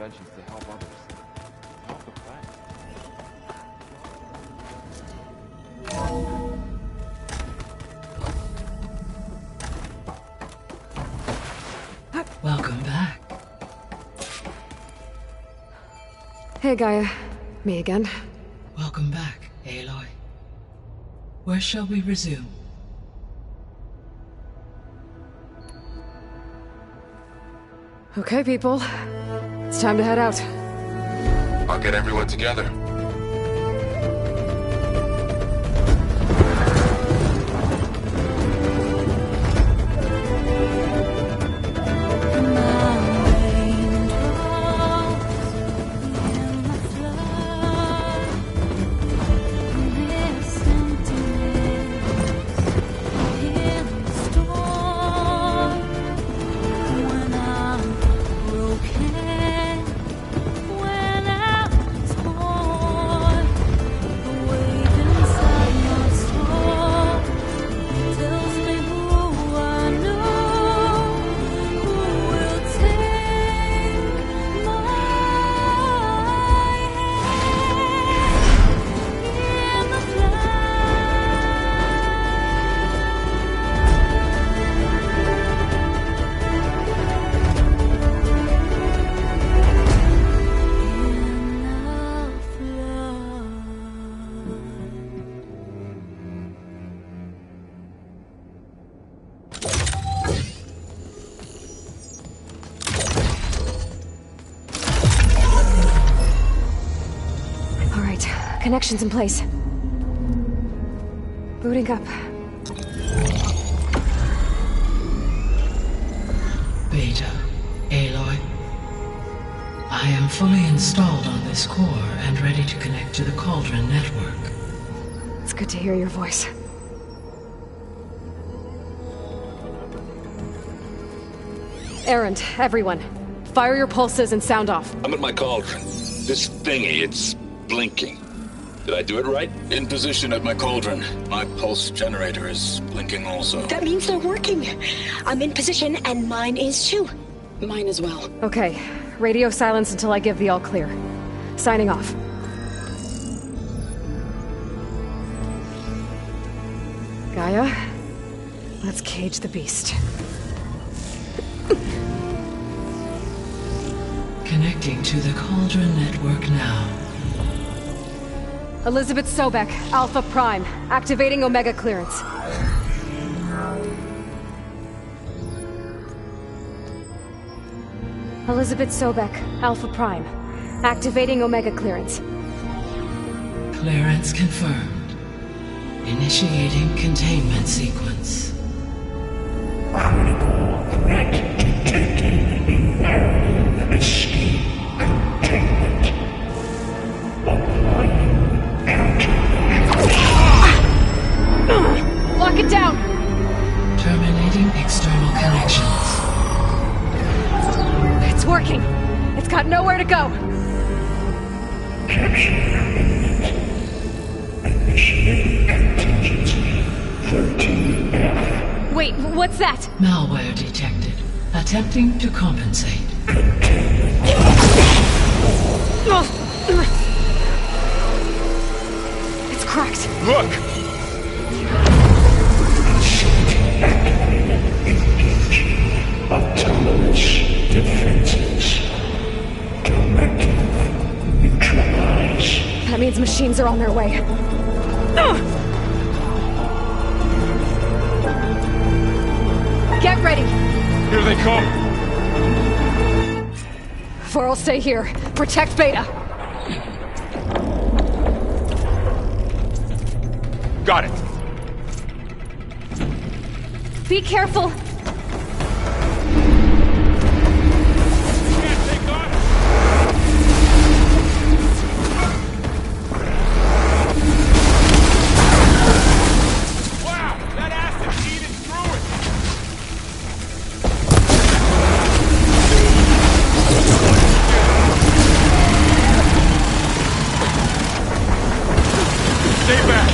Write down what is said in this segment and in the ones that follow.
inventions to help others. Help the planet. Welcome back. Hey, Gaia. Me again. Welcome back, Aloy. Where shall we resume? Okay, people. It's time to head out. I'll get everyone together. Connections in place. Booting up. Beta, Aloy. I am fully installed on this core and ready to connect to the Cauldron network. It's good to hear your voice. Errand, everyone. Fire your pulses and sound off. I'm at my cauldron. This thingy, it's blinking. Did I do it right? In position at my cauldron. My pulse generator is blinking also. That means they're working. I'm in position, and mine is too. Mine as well. Okay. Radio silence until I give the all clear. Signing off. Gaia, let's cage the beast. Connecting to the Cauldron network now. Elizabeth Sobek, Alpha Prime, activating Omega clearance. Elizabeth Sobek, Alpha Prime, activating Omega clearance. Clearance confirmed. Initiating containment sequence. Critical threat detected. Escape containment. Applying Lock it down! Terminating external connections. It's working. It's got nowhere to go. Capture imminent. Initiating contingency 13F. Wait, what's that? Malware detected. Attempting to compensate. It's cracked. Look! Engaging autonomous defenses. Directive neutralize. That means machines are on their way. Get ready! Here they come! Vor'll stay here. Protect Beta. Got it! Be careful! Can't take on! Wow! That acid eating through it! Stay back!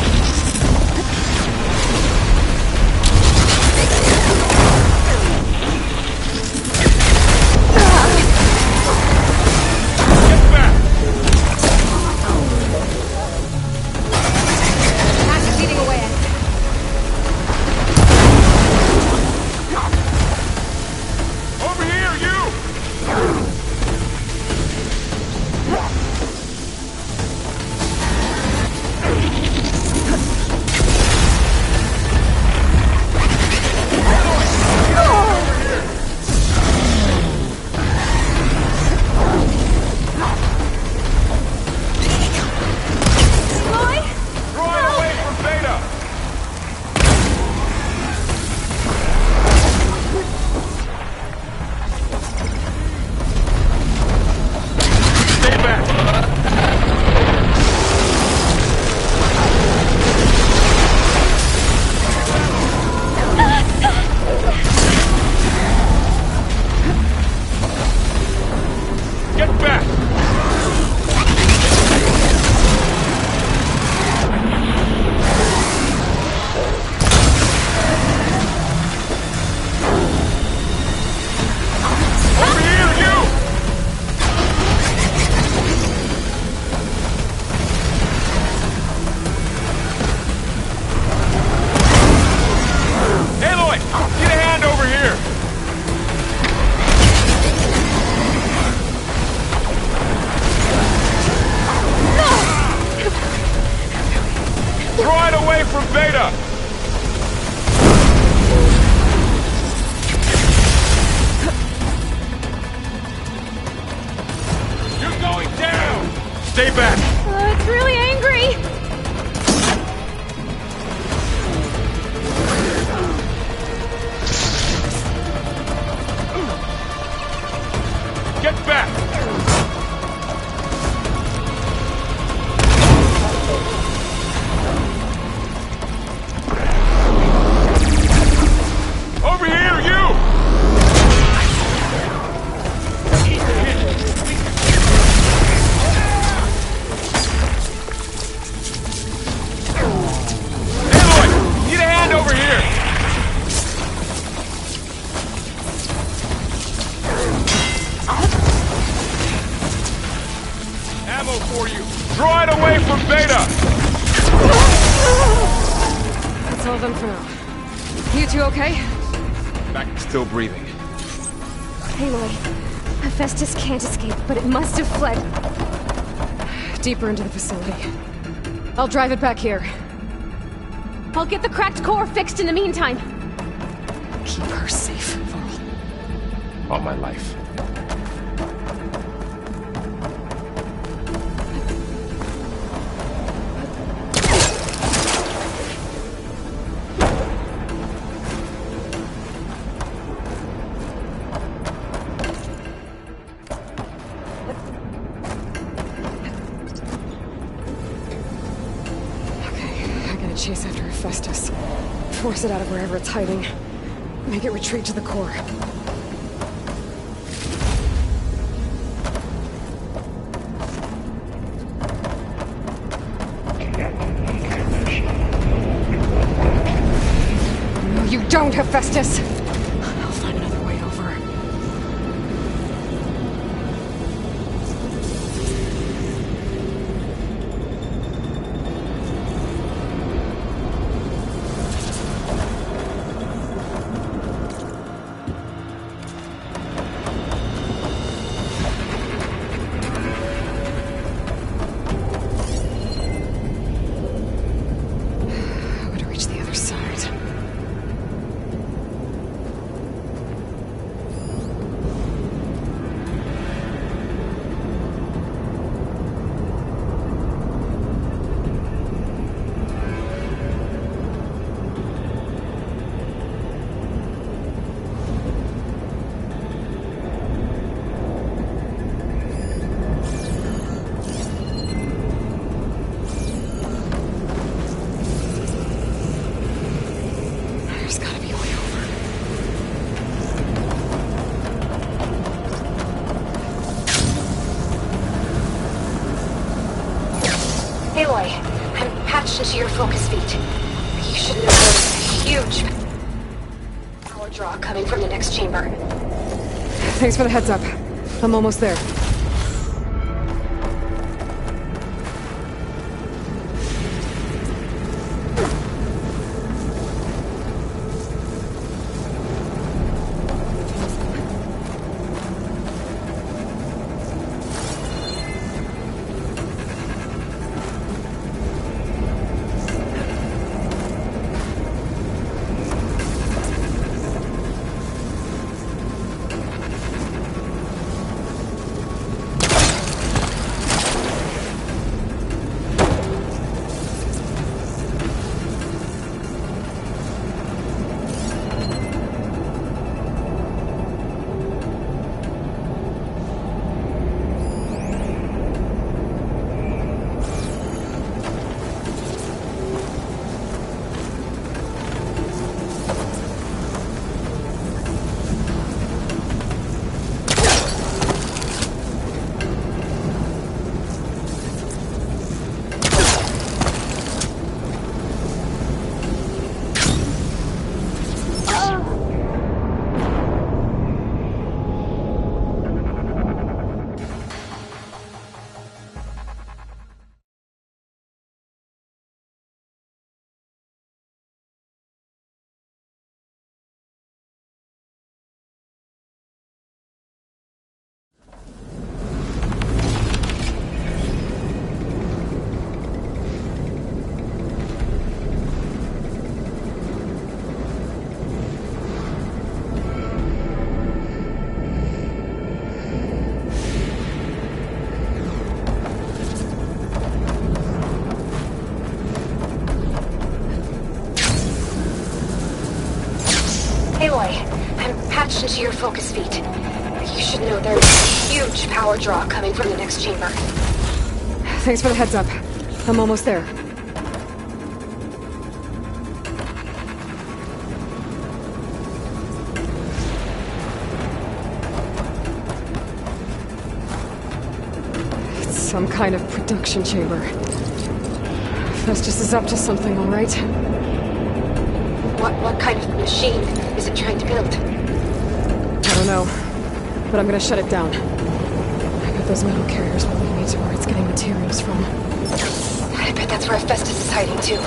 Draw it away from Beta! You're going down! Stay back! It's really angry! Get back! Over here, you! Aloy! Need a hand over here! Ammo for you! Draw it away from Beta! That's all of them for now. You two okay? Back, still breathing. Aloy, Hephaestus can't escape, but it must have fled. Deeper into the facility. I'll drive it back here. I'll get the cracked core fixed in the meantime. Keep her safe, Varl. All my life. Chase after Hephaestus. Force it out of wherever it's hiding. Make it retreat to the core. No, you don't, Hephaestus! I'll find another way over. Aloy, I'm patched into your focus feed. You should know there's a huge power draw coming from the next chamber. Thanks for the heads up. I'm almost there. Aloy, I'm patched into your focus feed. You should know there's a huge power draw coming from the next chamber. Thanks for the heads up. I'm almost there. It's some kind of production chamber. Festus is up to something, all right? What kind of machine is it trying to build? I don't know, but I'm gonna shut it down. I bet those metal carriers will lead me to where it's getting materials from. I bet that's where Festus is hiding too.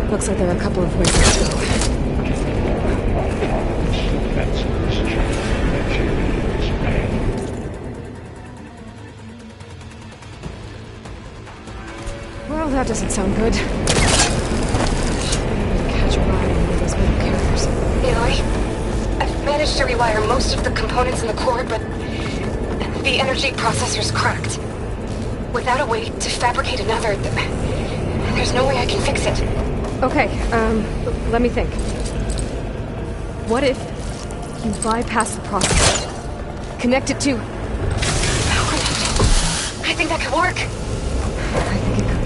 Looks like there are a couple of ways to go. Well, that doesn't sound good. Should be able to catch a ride on one of those metal carriers. Aloy, I've managed to rewire most of the components in the core, but the energy processor's cracked. Without a way to fabricate another, there's no way I can fix it. Okay, let me think. What if you bypass the processor? Connect it to... I think that could work. I think it could.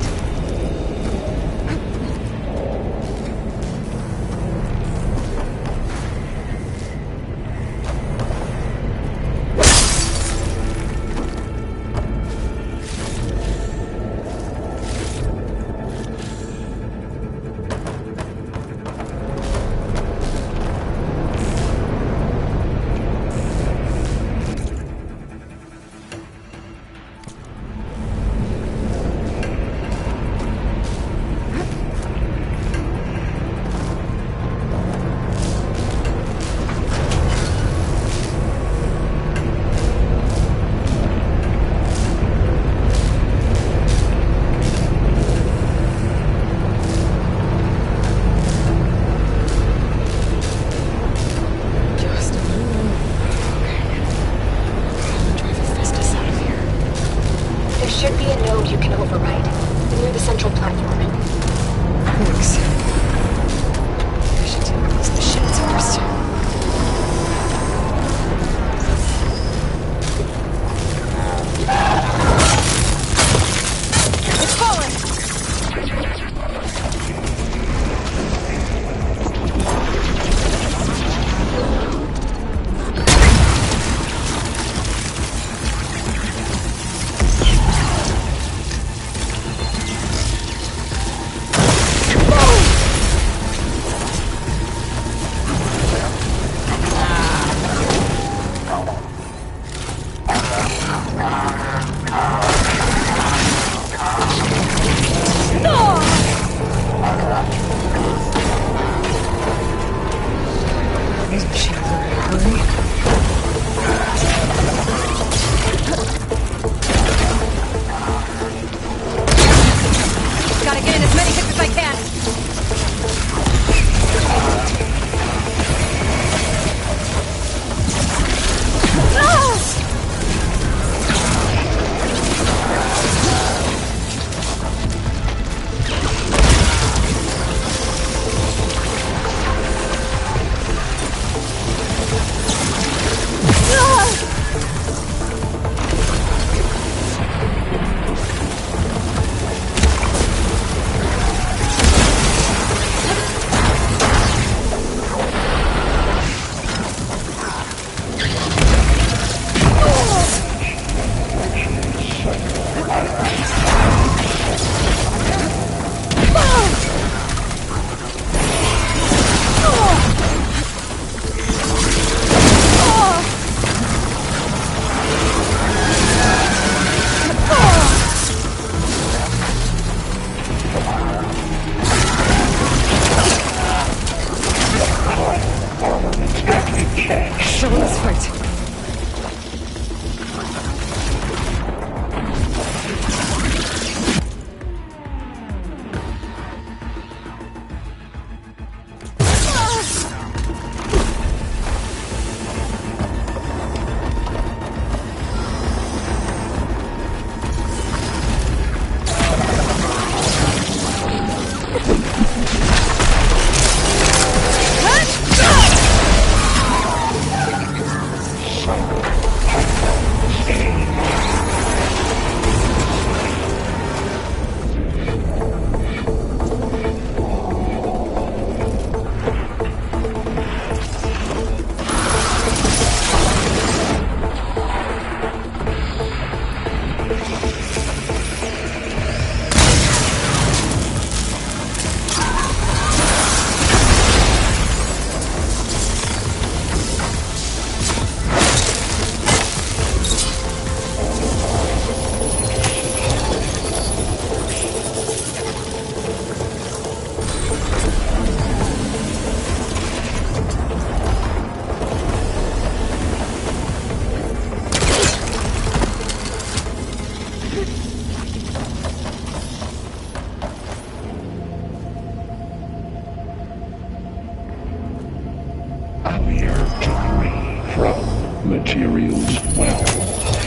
from materials well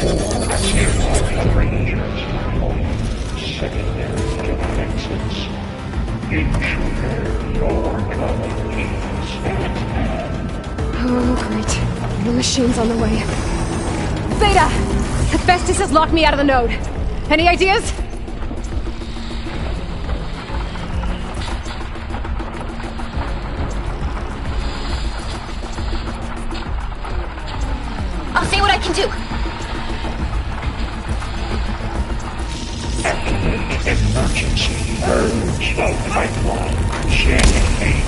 for rangers secondary defenses. Ensure your coming is at hand. Oh, great. More machines on the way. Beta! Hephaestus has locked me out of the node. Any ideas? I'll see what I can do. Activate emergency purge of pipeline Gemini.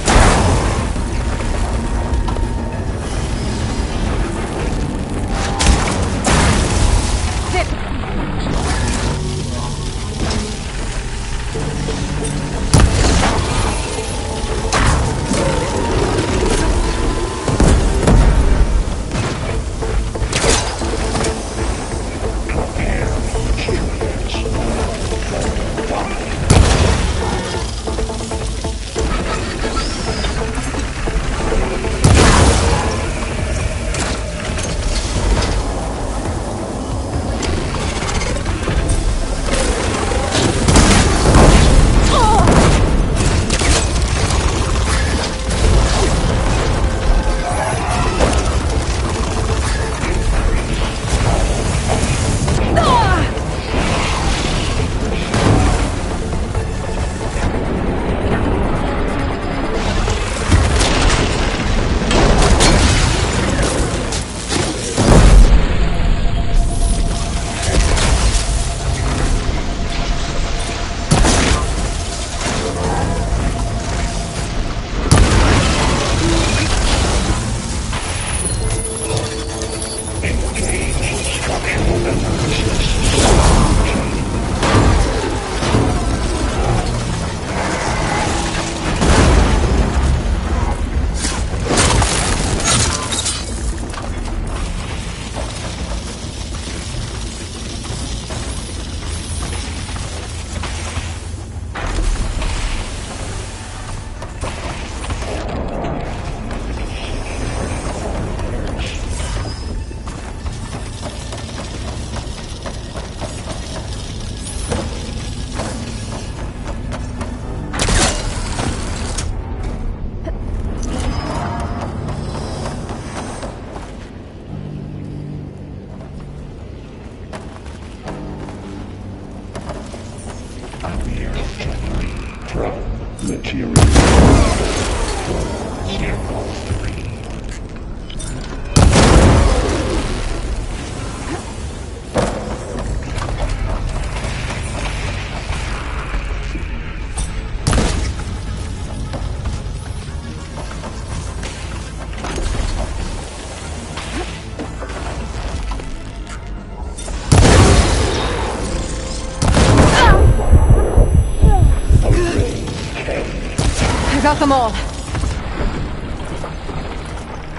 Got them all.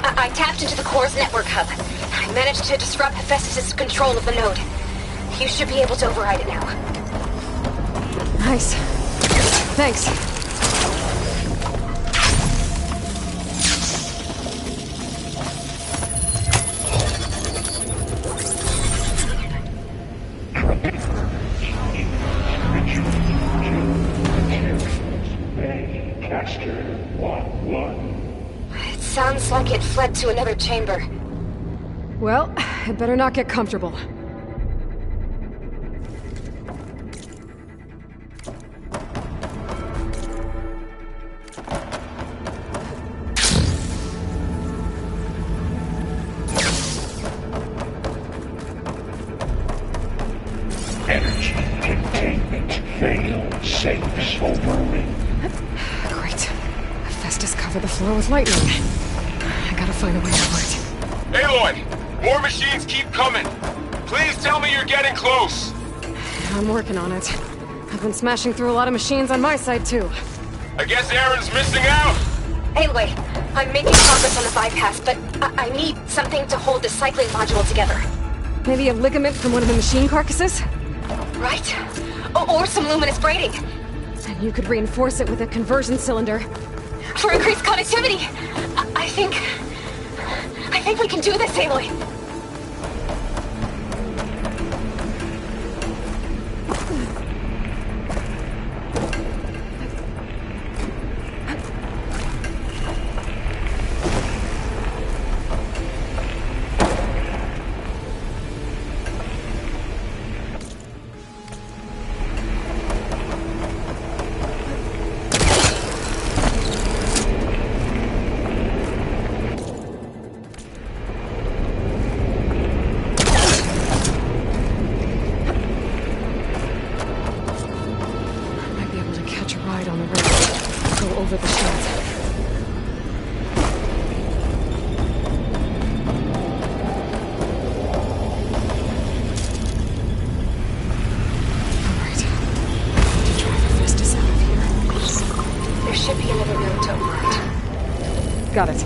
I tapped into the core's network hub. I managed to disrupt Hephaestus' control of the node. You should be able to override it now. Nice. Thanks. It sounds like it fled to another chamber. Well, it better not get comfortable. Energy containment failed. Safes overrun. Great. Hephaestus covered the floor with lightning. I gotta find a way over it. Aloy! More machines keep coming! Please tell me you're getting close! I'm working on it. I've been smashing through a lot of machines on my side, too. I guess Aaron's missing out! Aloy, I'm making progress on the bypass, but I need something to hold the cycling module together. Maybe a ligament from one of the machine carcasses? Right? Or some luminous braiding. And you could reinforce it with a conversion cylinder. For increased connectivity! I think... I think we can do this, Aloy. Over the shields. Alright. To drive Hephaestus out of here. There should be another node to override. Got it.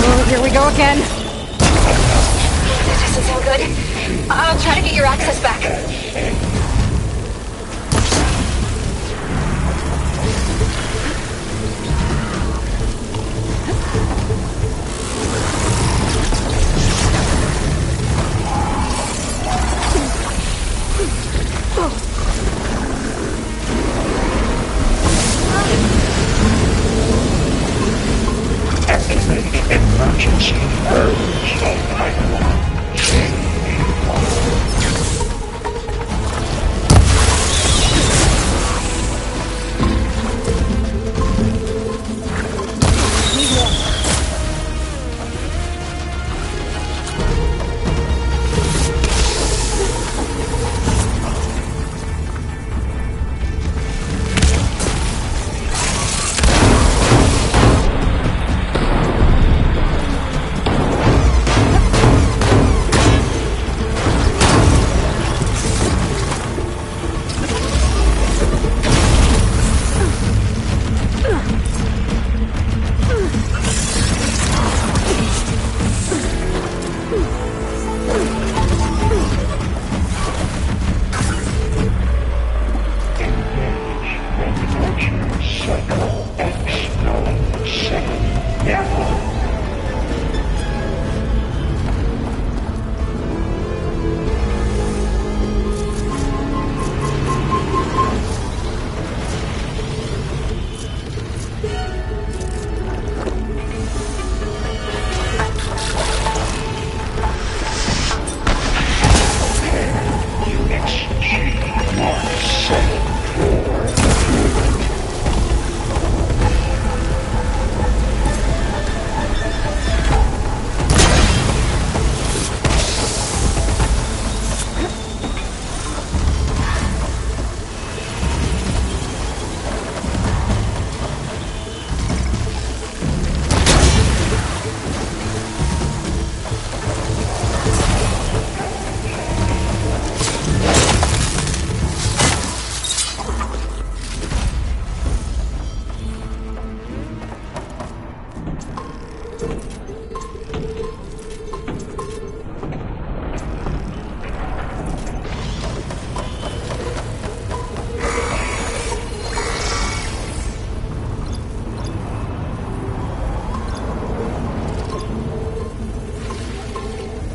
Oh, here we go again. That doesn't sound good. I'll try to get your access back. Emergency urge pipeline.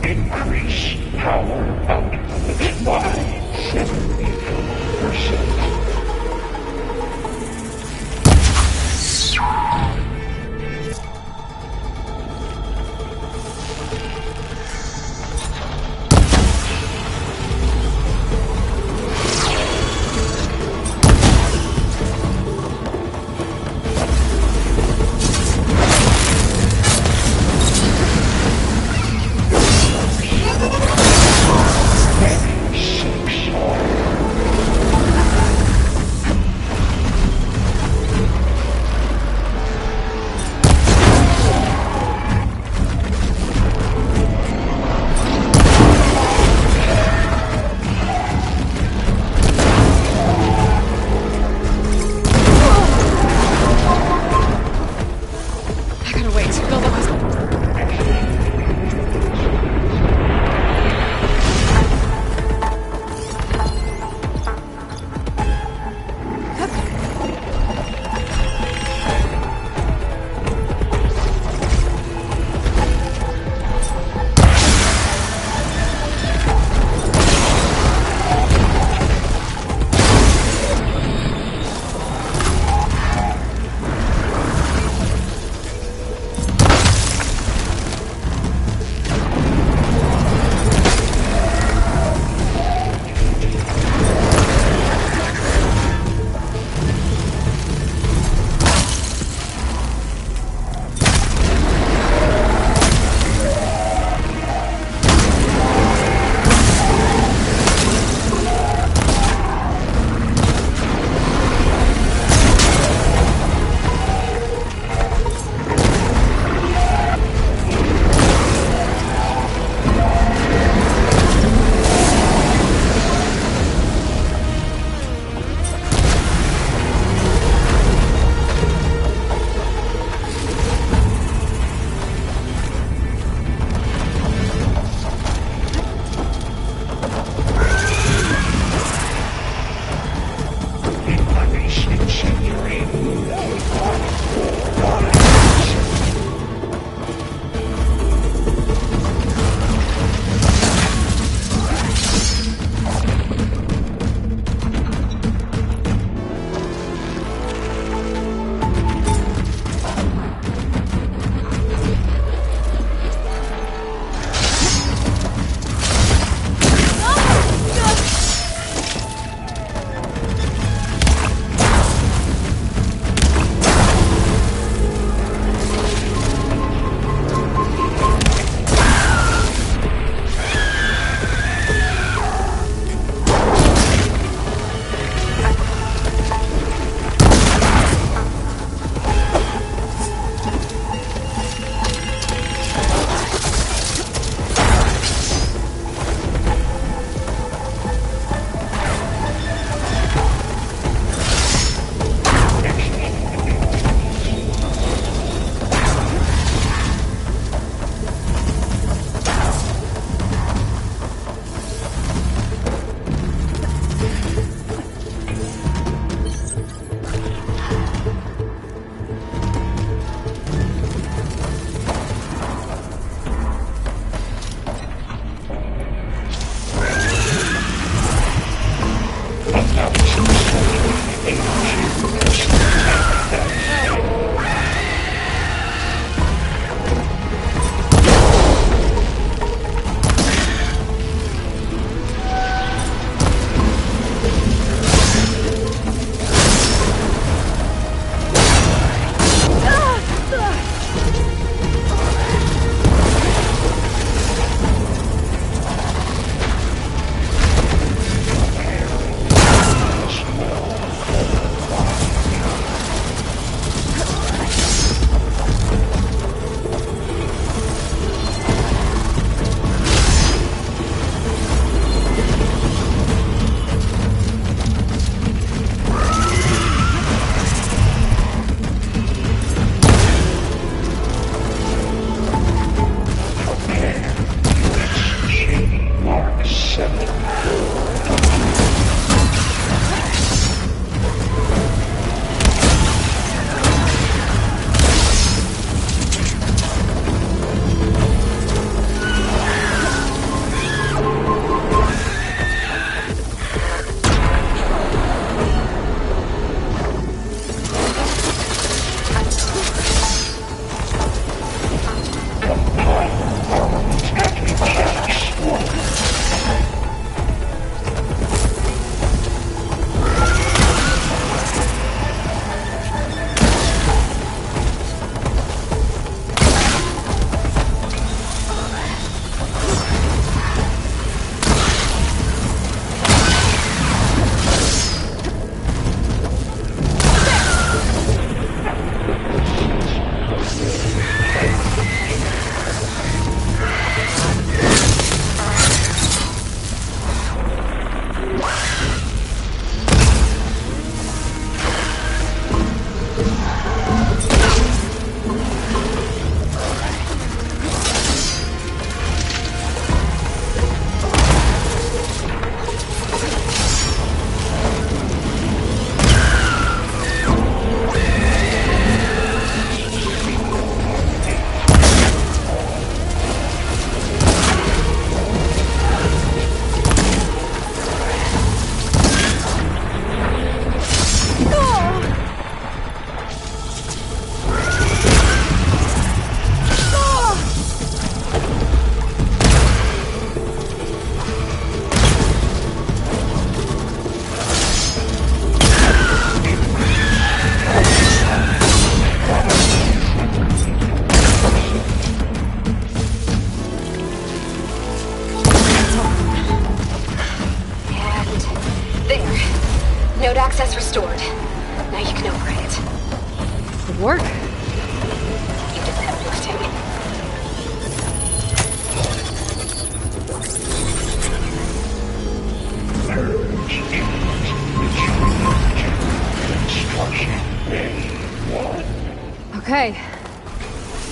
increase power output by 70%.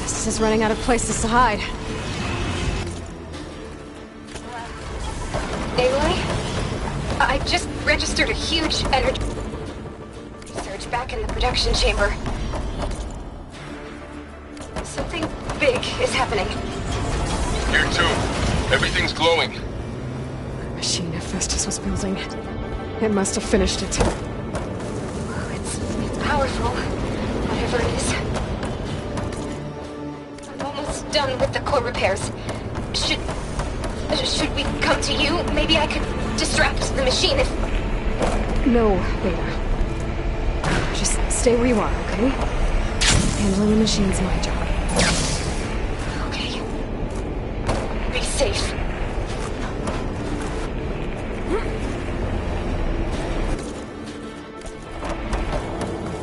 This is running out of places to hide. Aloy? I just registered a huge energy surge back in the production chamber. Something big is happening. Here too. Everything's glowing. The machine Hephaestus was building. It must have finished it. It's powerful, whatever it is. I'm almost done with the core repairs. Should we come to you? Maybe I could distract the machine if... No, Beta. Just stay where you are, okay? Handling the machine's my job. Okay. Be safe.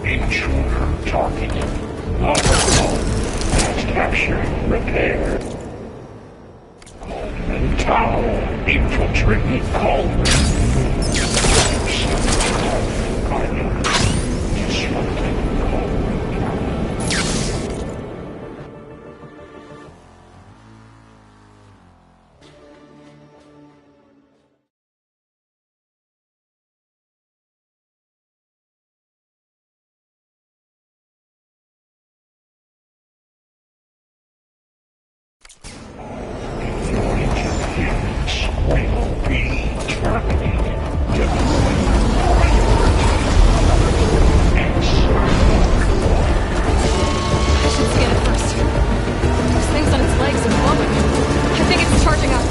Intruder targeted. Overcome. Capture. Repair. Cauldron Tower. Infiltrate Cauldron. Island. Disrupting Cauldron Tower. Your interference will be terminated. Deploy I should scan it first. This thing's on its legs and glowing. I think it's charging up.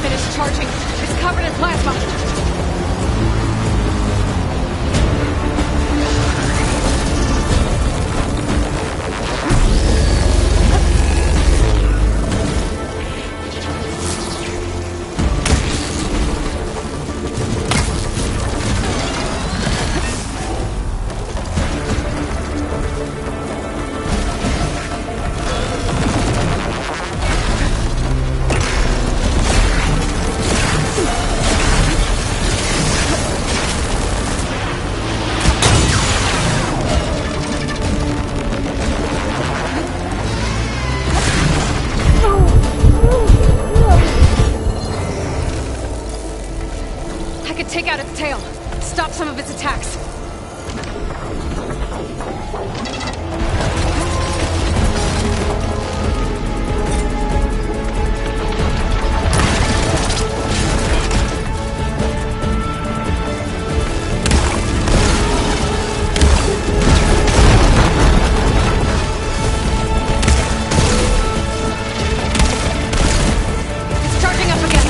Finished charging. It's covered in plasma. I could take out its tail, stop some of its attacks. It's charging up again.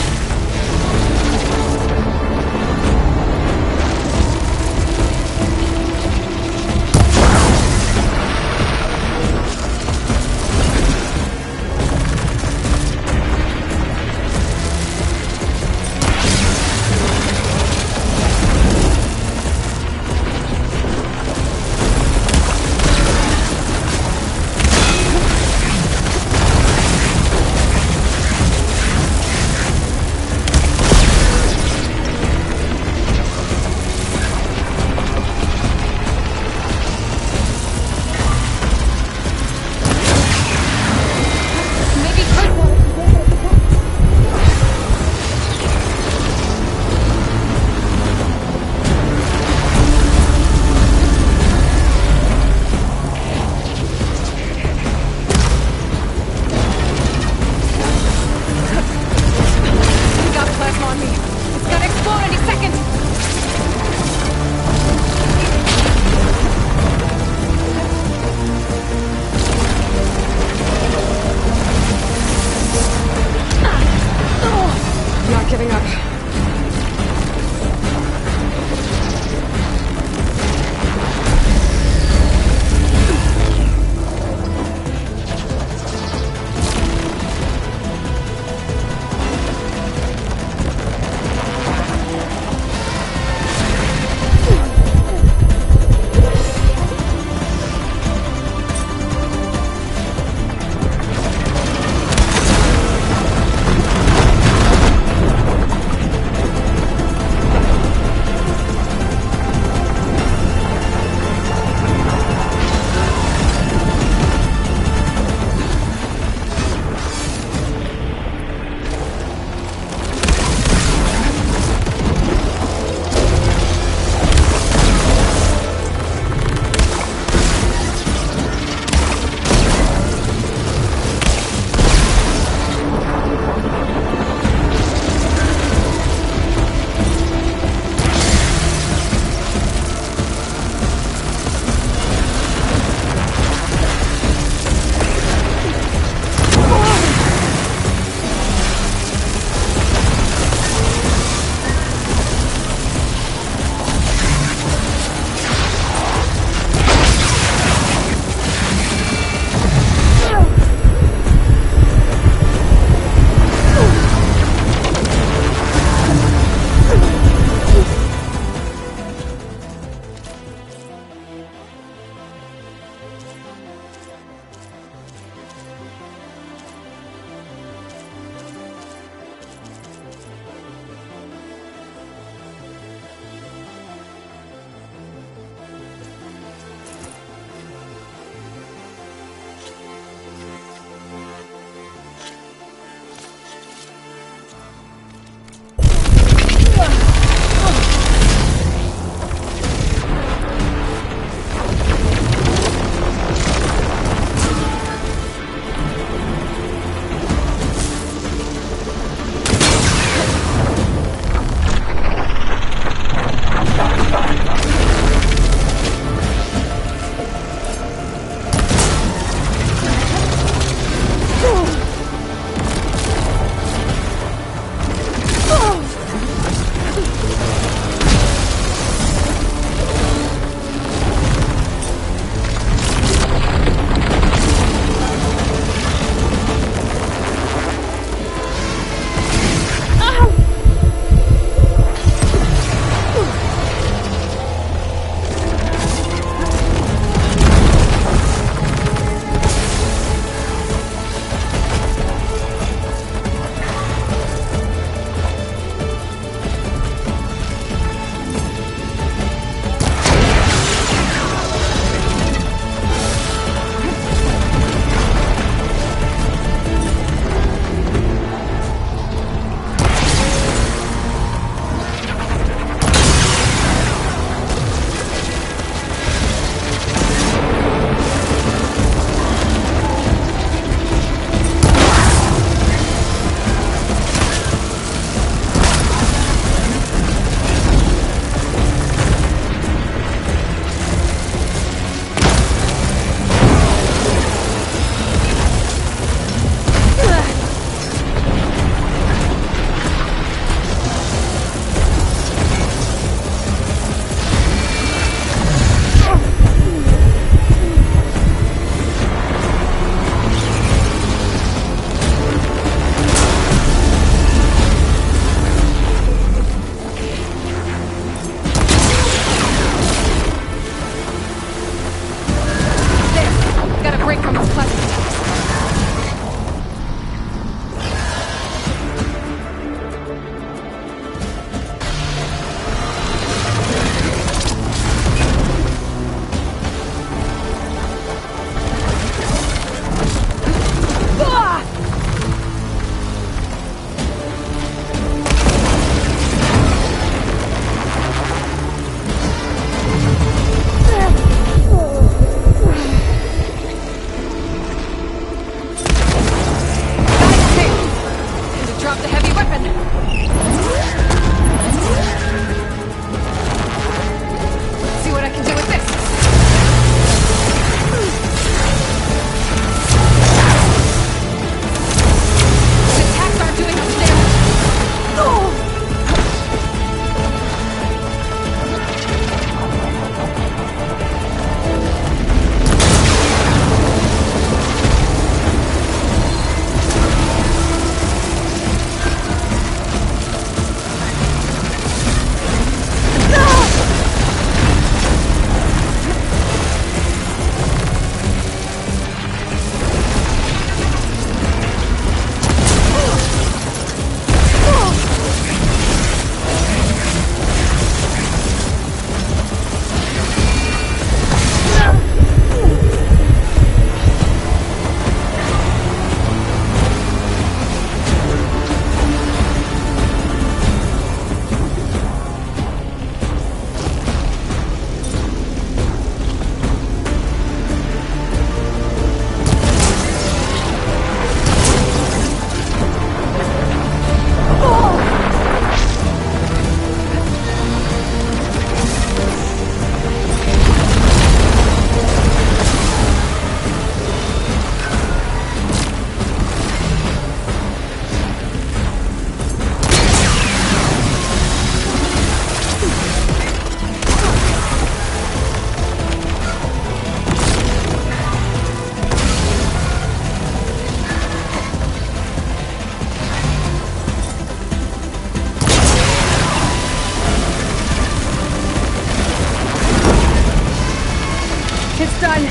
It's done.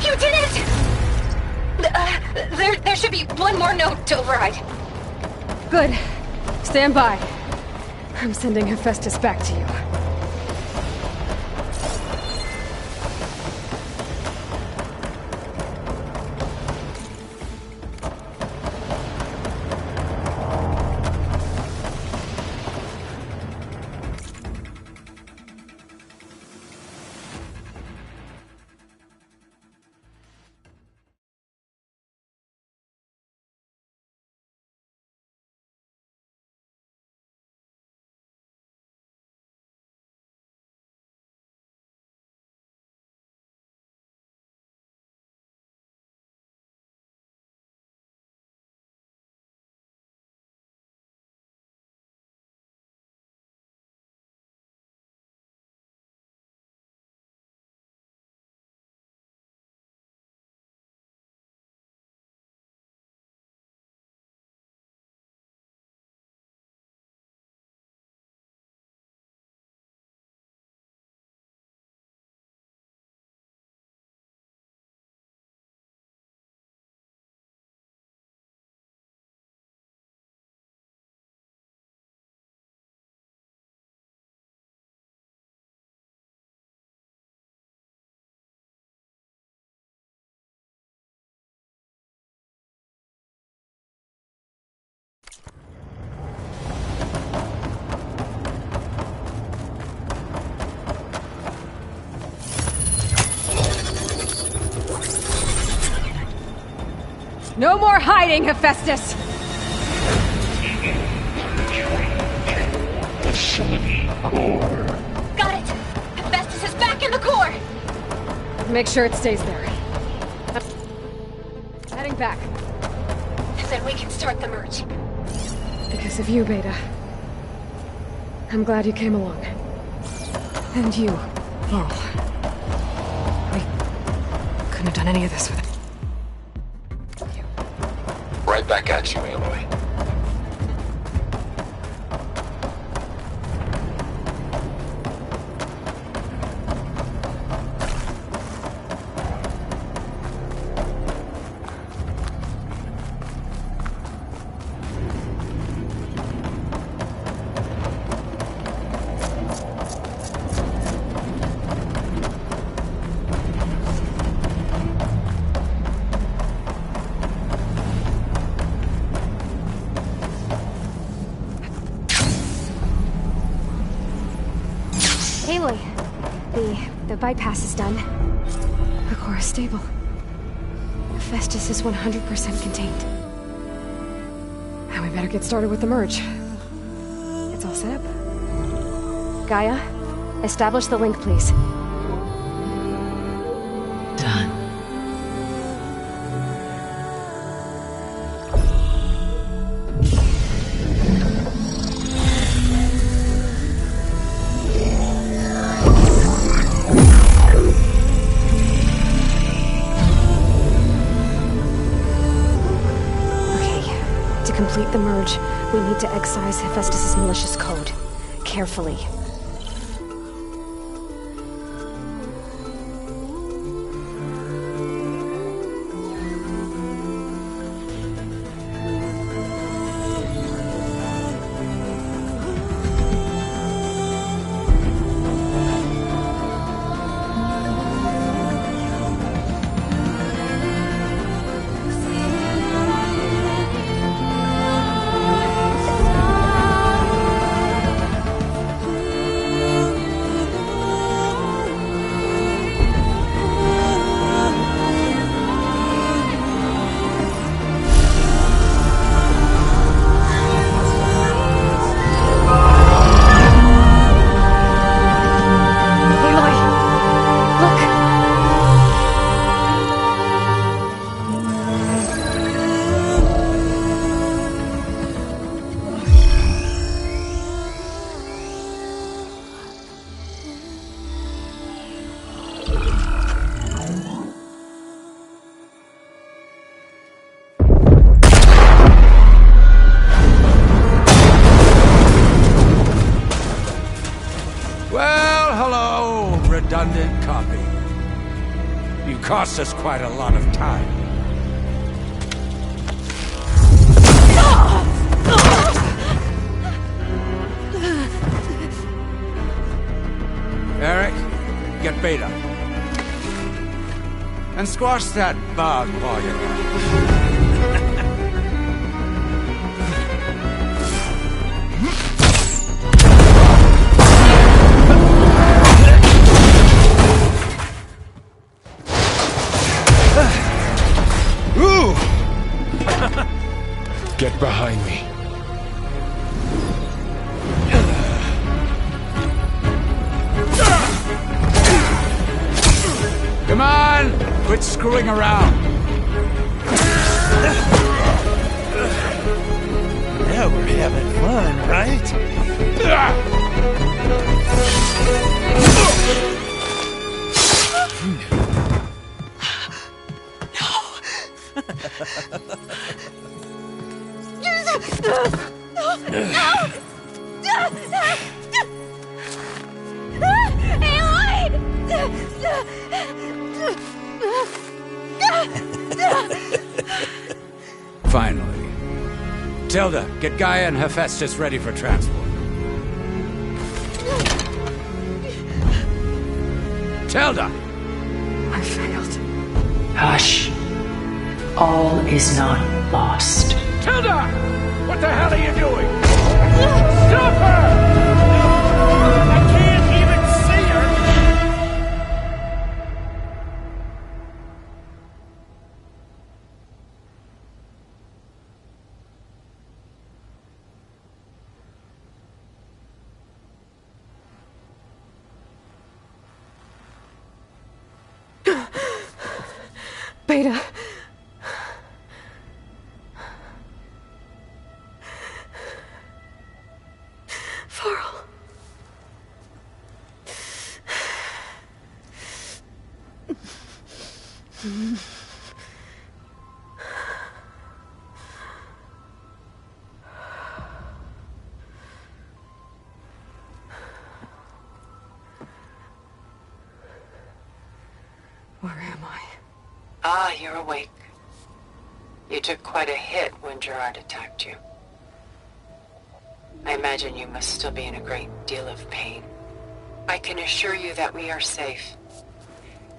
You did it! There should be one more note to override. Good. Stand by. I'm sending Hephaestus back to you. No more hiding, Hephaestus! Got it! Hephaestus is back in the core! Make sure it stays there. Heading back. Then we can start the merge. Because of you, Beta. I'm glad you came along. And you, Laurel. We couldn't have done any of this without you. Right back at you, Aloy. Aloy, the bypass is done. The core is stable. Hephaestus is 100% contained. Now we better get started with the merge. It's all set up. Gaia, establish the link, please. Done. To complete the merge, we need to excise Hephaestus' malicious code. Carefully. Well, hello, redundant copy. You cost us quite a lot of time. Eric, get Beta. And squash that bug while you're at it. Ooh! Get behind me. Come on! Quit screwing around! Now we're having fun, right? Finally. Tilda, get Gaia and Hephaestus ready for transport. Tilda! I failed. Hush. All is not lost. Tilda! What the hell are you doing? Stop her! I can't even see her! Beta. Varl. Where am I? Ah, you're awake. You took quite a hit when Gerard attacked you. I imagine you must still be in a great deal of pain. I can assure you that we are safe.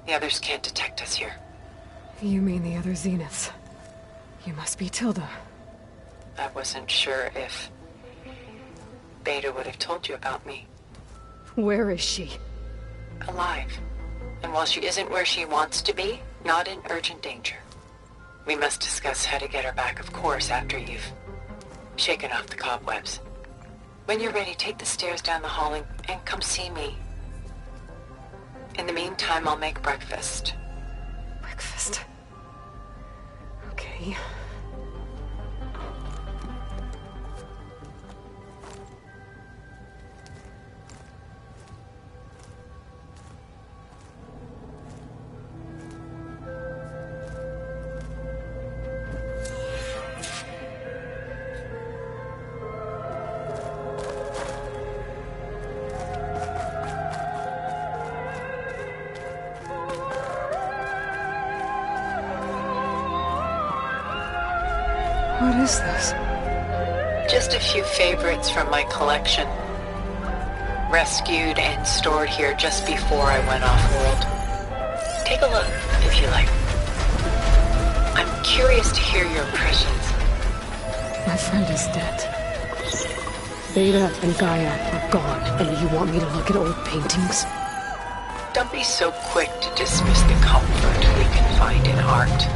The others can't detect us here. You mean the other Zeniths? You must be Tilda. I wasn't sure if Beta would have told you about me. Where is she? Alive. And while she isn't where she wants to be, not in urgent danger. We must discuss how to get her back, of course, after you've shaken off the cobwebs. When you're ready, take the stairs down the hall and come see me. In the meantime, I'll make breakfast. Breakfast. Okay. What is this? Just a few favorites from my collection. Rescued and stored here just before I went off-world. Take a look, if you like. I'm curious to hear your impressions. My friend is dead. Beta and Gaia are gone, and you want me to look at old paintings? Don't be so quick to dismiss the comfort we can find in art,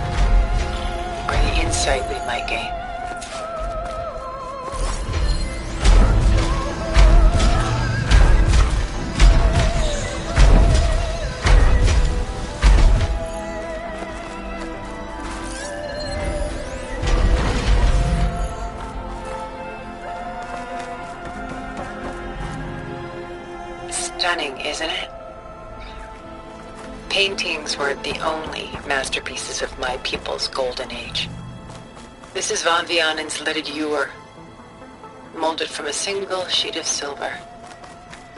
or the insight we might gain. Stunning, isn't it? Paintings were the only masterpieces of my people's golden age. This is Van Vianen's lidded ewer, molded from a single sheet of silver.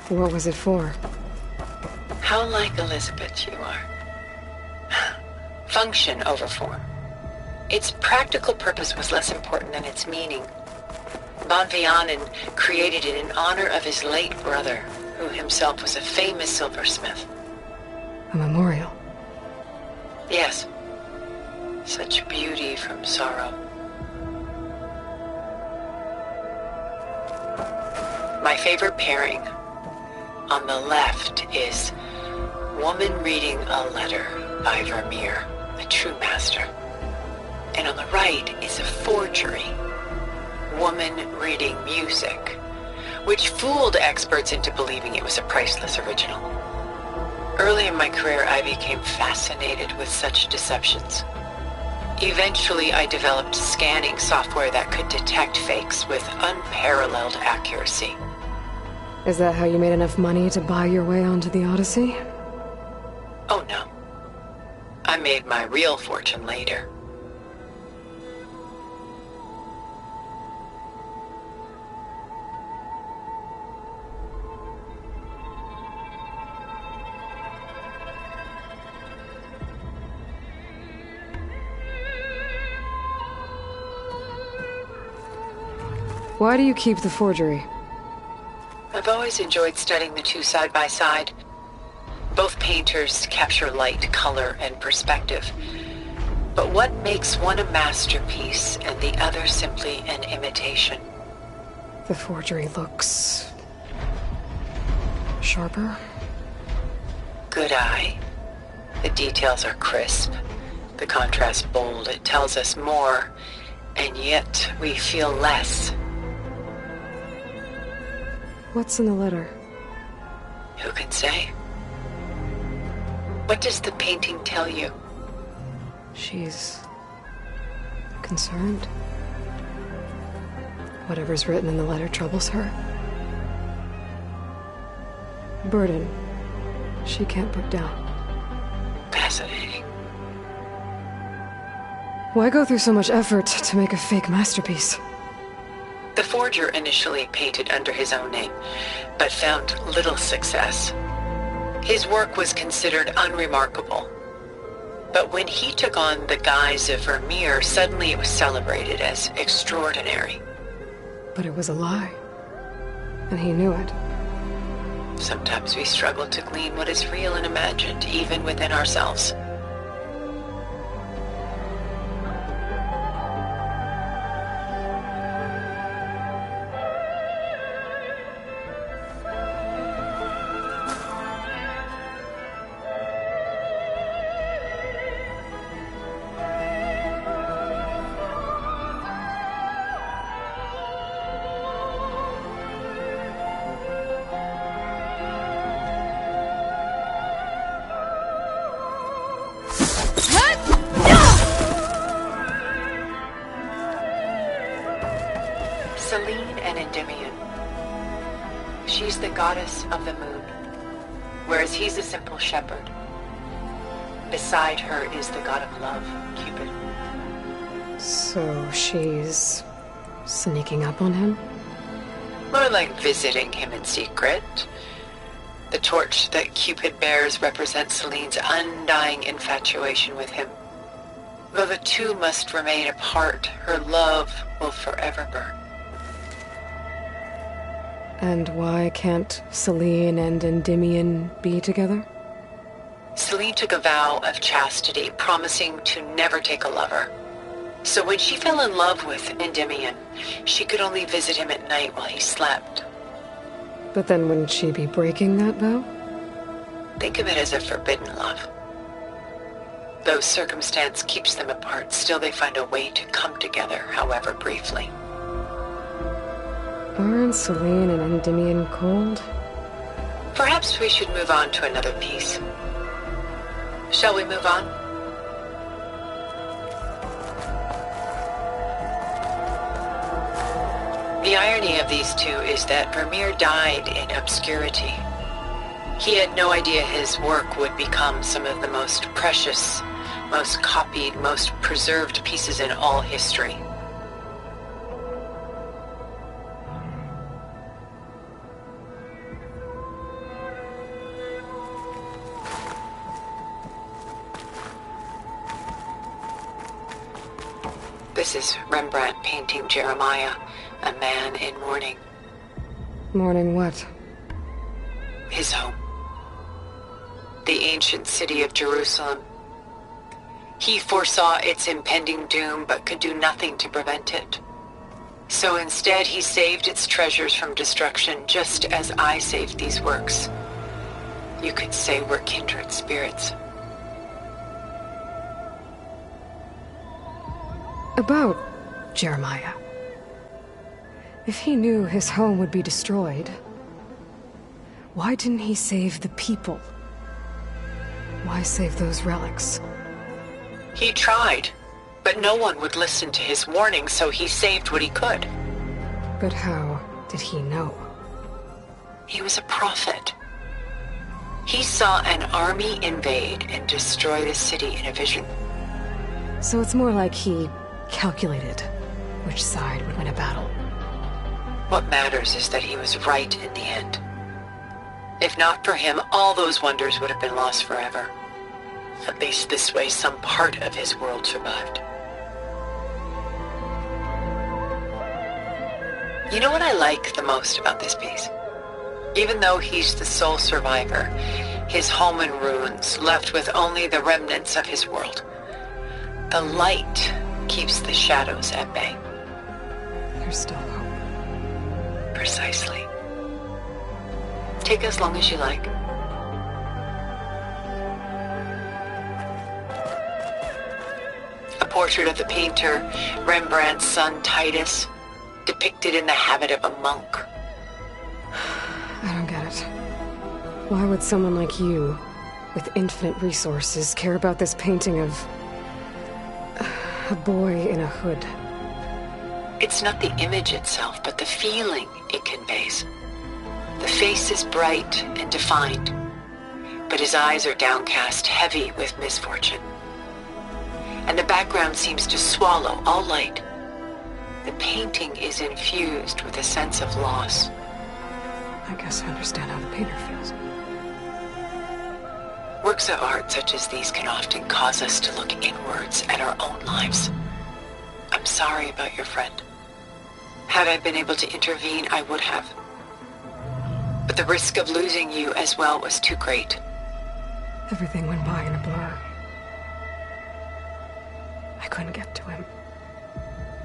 What was it for? How like Elizabeth you are. Function over form. Its practical purpose was less important than its meaning. Bon Vianen created it in honor of his late brother, who himself was a famous silversmith. A memorial. Yes. Such beauty from sorrow. My favorite pairing on the left is Woman Reading a Letter by Vermeer, a true master. And on the right is a forgery, Woman Reading Music, which fooled experts into believing it was a priceless original. Early in my career, I became fascinated with such deceptions. Eventually, I developed scanning software that could detect fakes with unparalleled accuracy. Is that how you made enough money to buy your way onto the Odyssey? Oh no. I made my real fortune later. Why do you keep the forgery? I've always enjoyed studying the two side by side. Both painters capture light, color, and perspective. But what makes one a masterpiece and the other simply an imitation? The forgery looks... sharper? Good eye. The details are crisp. The contrast bold. It tells us more, and yet we feel less. What's in the letter? Who can say? What does the painting tell you? She's... concerned. Whatever's written in the letter troubles her. Burden she can't put down. Fascinating. Why go through so much effort to make a fake masterpiece? The forger initially painted under his own name, but found little success. His work was considered unremarkable. But when he took on the guise of Vermeer, suddenly it was celebrated as extraordinary. But it was a lie. And he knew it. Sometimes we struggle to glean what is real and imagined, even within ourselves. Selene and Endymion. She's the goddess of the moon, whereas he's a simple shepherd. Beside her is the god of love, Cupid. So she's... sneaking up on him? More like visiting him in secret. The torch that Cupid bears represents Selene's undying infatuation with him. Though the two must remain apart, her love will forever burn. And why can't Selene and Endymion be together? Selene took a vow of chastity, promising to never take a lover. So when she fell in love with Endymion, she could only visit him at night while he slept. But then wouldn't she be breaking that vow? Think of it as a forbidden love. Though circumstance keeps them apart, still they find a way to come together, however briefly. Aren't Selene and Endymion cold? Perhaps we should move on to another piece. Shall we move on? The irony of these two is that Vermeer died in obscurity. He had no idea his work would become some of the most precious, most copied, most preserved pieces in all history. This is Rembrandt painting Jeremiah, a man in mourning. Mourning what? His home. The ancient city of Jerusalem. He foresaw its impending doom, but could do nothing to prevent it. So instead, he saved its treasures from destruction, just as I saved these works. You could say we're kindred spirits. About Jeremiah. If he knew his home would be destroyed, why didn't he save the people? Why save those relics? He tried, but no one would listen to his warning, so he saved what he could. But how did he know? He was a prophet. He saw an army invade and destroy the city in a vision. So it's more like he calculated which side would win a battle. What matters is that he was right in the end. If not for him, all those wonders would have been lost forever. At least this way, some part of his world survived. You know what I like the most about this piece? Even though he's the sole survivor, his home in ruins, left with only the remnants of his world. The light keeps the shadows at bay. There's still hope. Precisely. Take as long as you like. A portrait of the painter, Rembrandt's son Titus, depicted in the habit of a monk. I don't get it. Why would someone like you, with infinite resources, care about this painting of a boy in a hood? It's not the image itself, but the feeling it conveys. The face is bright and defined, but his eyes are downcast, heavy with misfortune. And the background seems to swallow all light. The painting is infused with a sense of loss. I guess I understand how the painter feels. Works of art such as these can often cause us to look inwards at our own lives. I'm sorry about your friend. Had I been able to intervene, I would have. But the risk of losing you as well was too great. Everything went by in a blur. I couldn't get to him.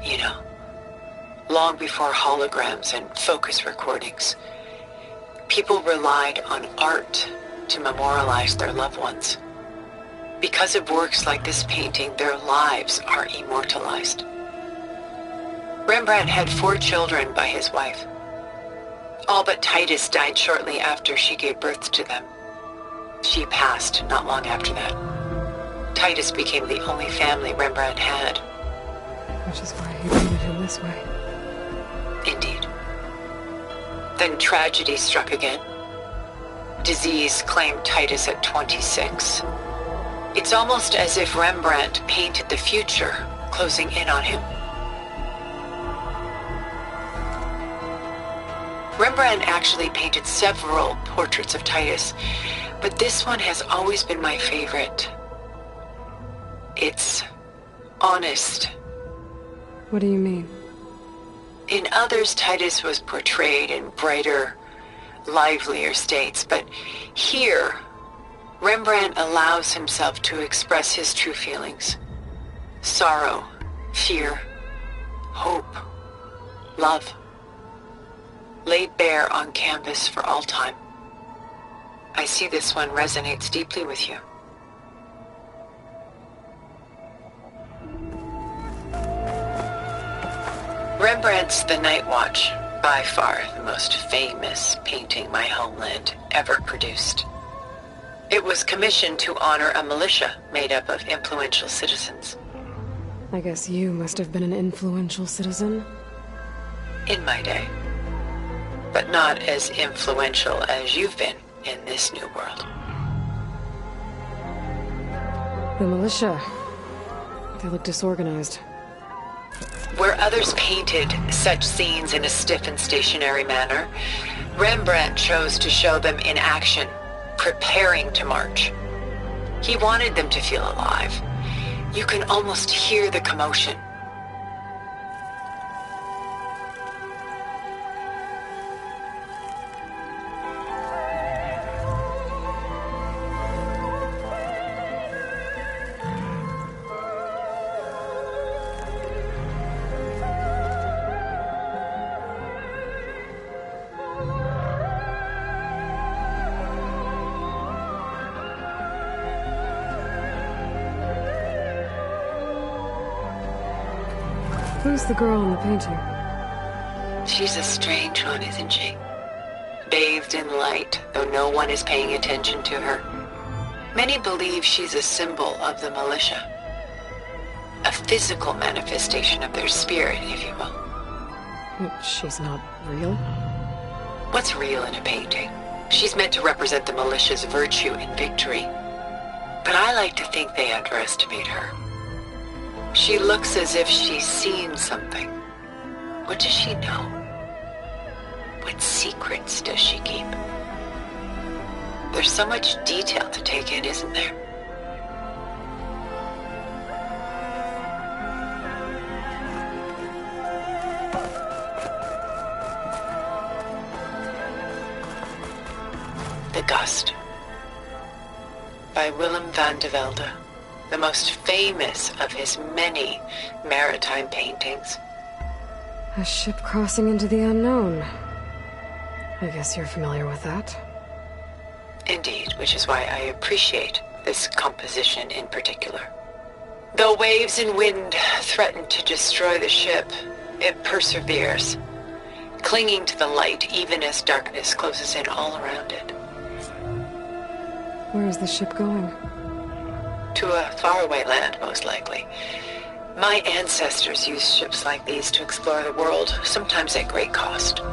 You know, long before holograms and focus recordings, people relied on art to memorialize their loved ones. Because of works like this painting, their lives are immortalized. Rembrandt had 4 children by his wife. All but Titus died shortly after she gave birth to them. She passed not long after that. Titus became the only family Rembrandt had. Which is why he painted him this way. Indeed. Then tragedy struck again. Disease claimed Titus at 26. It's almost as if Rembrandt painted the future, closing in on him. Rembrandt actually painted several portraits of Titus, but this one has always been my favorite. It's honest. What do you mean? In others, Titus was portrayed in brighter, livelier states, but here, Rembrandt allows himself to express his true feelings. Sorrow, fear, hope, love. Laid bare on canvas for all time. I see this one resonates deeply with you. Rembrandt's The Night Watch, by far the most famous painting my homeland ever produced. It was commissioned to honor a militia made up of influential citizens. I guess you must have been an influential citizen. In my day. But not as influential as you've been in this new world. The militia. They look disorganized. Where others painted such scenes in a stiff and stationary manner, Rembrandt chose to show them in action, preparing to march. He wanted them to feel alive. You can almost hear the commotion. Who's the girl in the painting? She's a strange one, isn't she? Bathed in light, though no one is paying attention to her. Many believe she's a symbol of the militia. A physical manifestation of their spirit, if you will. She's not real? What's real in a painting? She's meant to represent the militia's virtue and victory. But I like to think they underestimate her. She looks as if she's seen something. What does she know? What secrets does she keep? There's so much detail to take in, isn't there? The Gust by Willem van de Velde, the most famous of his many maritime paintings. A ship crossing into the unknown. I guess you're familiar with that. Indeed, which is why I appreciate this composition in particular. Though waves and wind threaten to destroy the ship, it perseveres, clinging to the light even as darkness closes in all around it. Where is the ship going? To a faraway land, most likely. My ancestors used ships like these to explore the world, sometimes at great cost.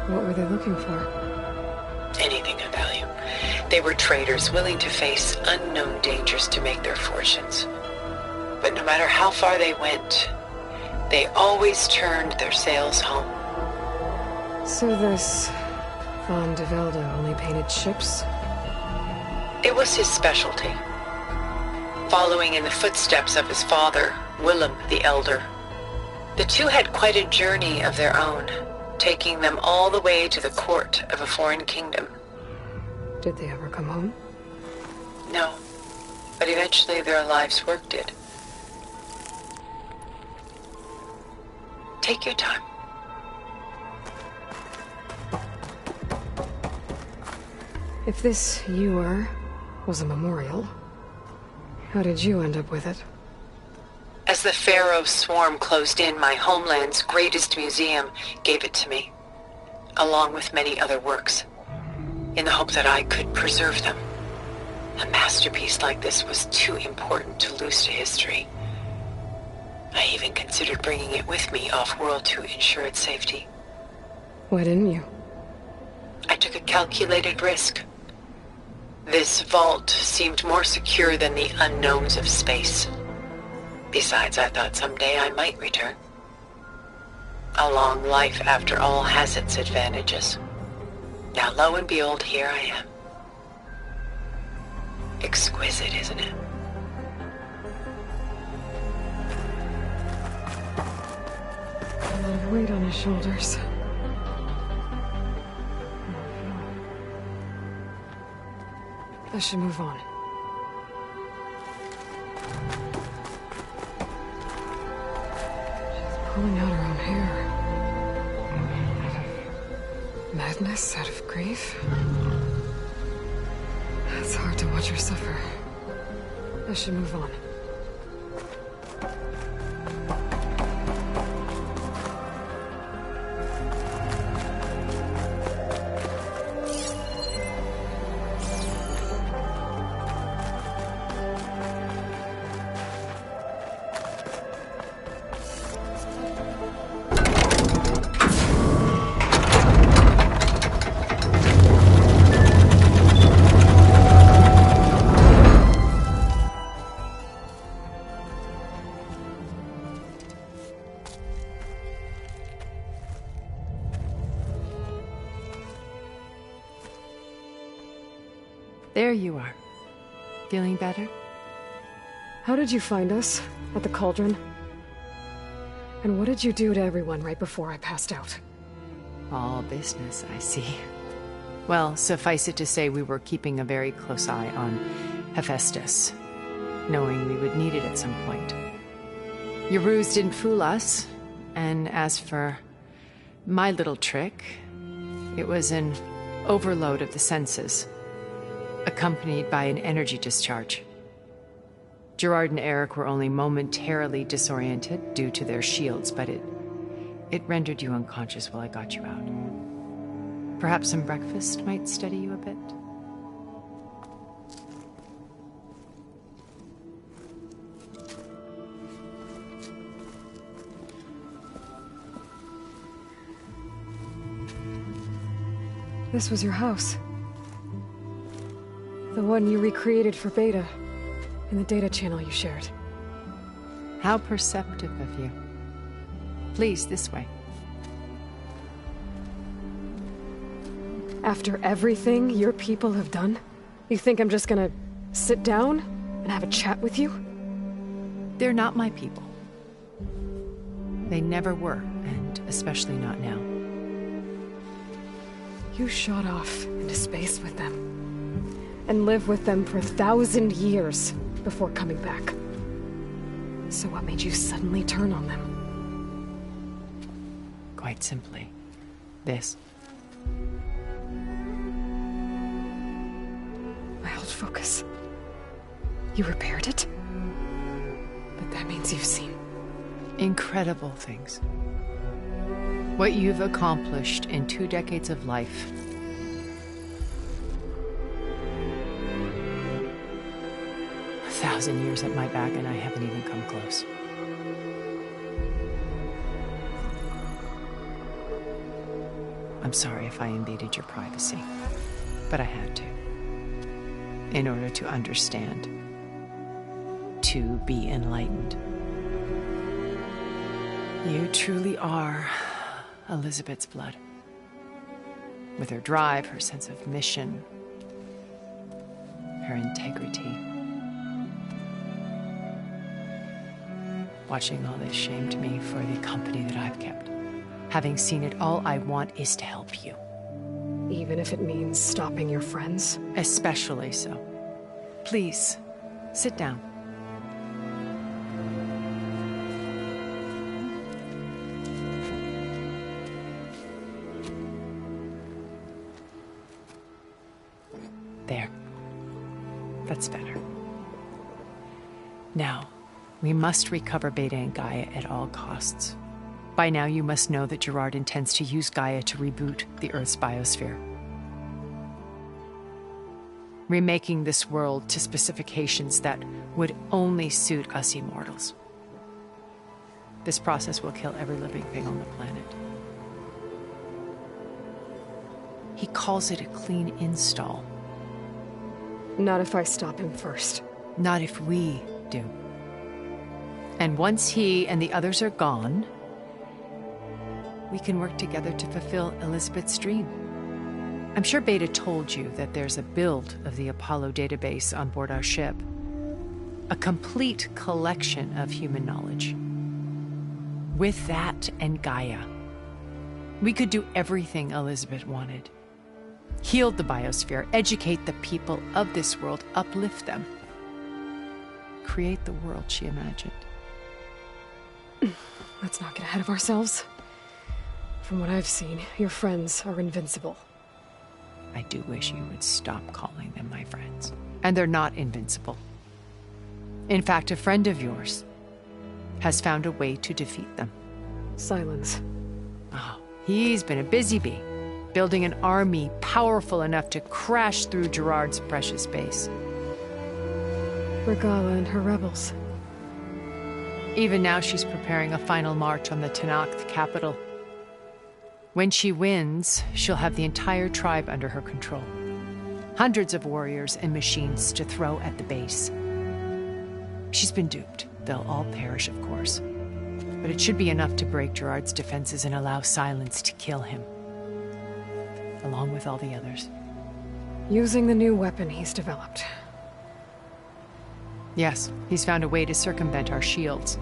What were they looking for? Anything of value. They were traders willing to face unknown dangers to make their fortunes. But no matter how far they went, they always turned their sails home. So this Van de Velde only painted ships? It was his specialty. Following in the footsteps of his father, Willem the Elder. The two had quite a journey of their own, taking them all the way to the court of a foreign kingdom. Did they ever come home? No, but eventually their lives' work did. Take your time. If this ewer was a memorial, how did you end up with it? As the Pharaoh's swarm closed in, my homeland's greatest museum gave it to me, along with many other works, in the hope that I could preserve them. A masterpiece like this was too important to lose to history. I even considered bringing it with me off-world to ensure its safety. Why didn't you? I took a calculated risk. This vault seemed more secure than the unknowns of space. Besides, I thought someday I might return. A long life, after all, has its advantages. Now, lo and behold, here I am. Exquisite, isn't it? A lot of weight on his shoulders. I should move on. She's pulling out her own hair. Madness out of grief? It's hard to watch her suffer. I should move on. There you are. Feeling better? How did you find us? At the cauldron? And what did you do to everyone right before I passed out? All business, I see. Well, suffice it to say we were keeping a very close eye on Hephaestus, knowing we would need it at some point. Your ruse didn't fool us, and as for my little trick, it was an overload of the senses, accompanied by an energy discharge. Gerard and Eric were only momentarily disoriented due to their shields, but it rendered you unconscious while I got you out. Perhaps some breakfast might steady you a bit? This was your house. The one you recreated for Beta, in the data channel you shared. How perceptive of you. Please, this way. After everything your people have done, you think I'm just gonna sit down and have a chat with you? They're not my people. They never were, and especially not now. You shot off into space with them, and lived with them for 1,000 years before coming back. So what made you suddenly turn on them? Quite simply, this. My old focus. You repaired it? But that means you've seen incredible things. What you've accomplished in 2 decades of life. A 1,000 years at my back and I haven't even come close. I'm sorry if I invaded your privacy, but I had to. In order to understand. To be enlightened. You truly are Elizabeth's blood. With her drive, her sense of mission, her integrity. Watching all this shamed me for the company that I've kept. Having seen it, all I want is to help you. Even if it means stopping your friends? Especially so. Please, sit down. There. That's better. Now, we must recover Beta and Gaia at all costs. By now, you must know that Gerard intends to use Gaia to reboot the Earth's biosphere. Remaking this world to specifications that would only suit us immortals. This process will kill every living thing on the planet. He calls it a clean install. Not if I stop him first. Not if we do. And once he and the others are gone, we can work together to fulfill Elizabeth's dream. I'm sure Beta told you that there's a build of the Apollo database on board our ship. A complete collection of human knowledge. With that and Gaia, we could do everything Elizabeth wanted. Heal the biosphere, educate the people of this world, uplift them. Create the world she imagined. Let's not get ahead of ourselves. From what I've seen, your friends are invincible. I do wish you would stop calling them my friends. And they're not invincible. In fact, a friend of yours has found a way to defeat them. Silence. Oh, he's been a busy bee, building an army powerful enough to crash through Gerard's precious base. Regala and her rebels. Even now, she's preparing a final march on the Tenakth capital. When she wins, she'll have the entire tribe under her control. Hundreds of warriors and machines to throw at the base. She's been duped. They'll all perish, of course. But it should be enough to break Gerard's defenses and allow Silence to kill him. Along with all the others. Using the new weapon he's developed. Yes, he's found a way to circumvent our shields.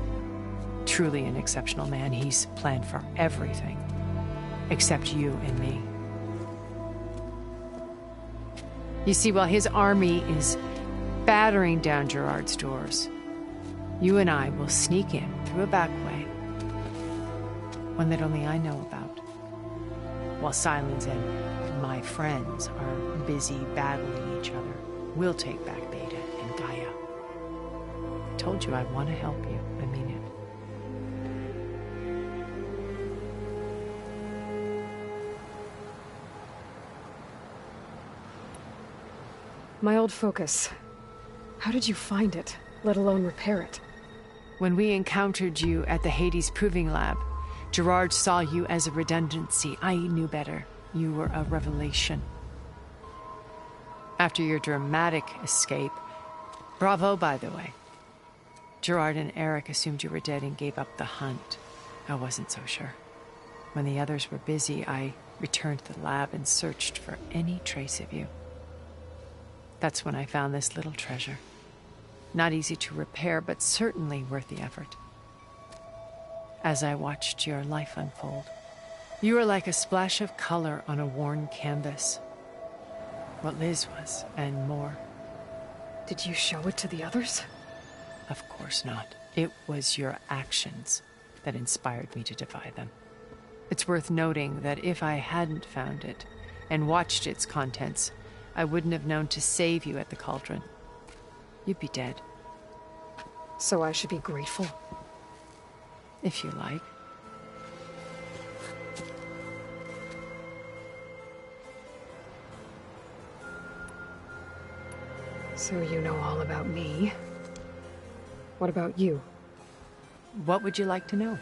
Truly an exceptional man. He's planned for everything. Except you and me. You see, while his army is battering down Gerard's doors, you and I will sneak in through a back way. One that only I know about. While Silence and my friends are busy battling each other, we'll take back Beta and Gaia. told you I want to help you. I mean it. My old focus. How did you find it, let alone repair it? When we encountered you at the Hades Proving Lab, Gerard saw you as a redundancy. I knew better. You were a revelation. After your dramatic escape, bravo, by the way. Gerard and Eric assumed you were dead and gave up the hunt. I wasn't so sure. When the others were busy, I returned to the lab and searched for any trace of you. That's when I found this little treasure. Not easy to repair, but certainly worth the effort. As I watched your life unfold, you were like a splash of color on a worn canvas. What Liz was, and more. Did you show it to the others? Of course not. It was your actions that inspired me to defy them. It's worth noting that if I hadn't found it and watched its contents, I wouldn't have known to save you at the cauldron. You'd be dead. So I should be grateful? If you like. So you know all about me. What about you? What would you like to know?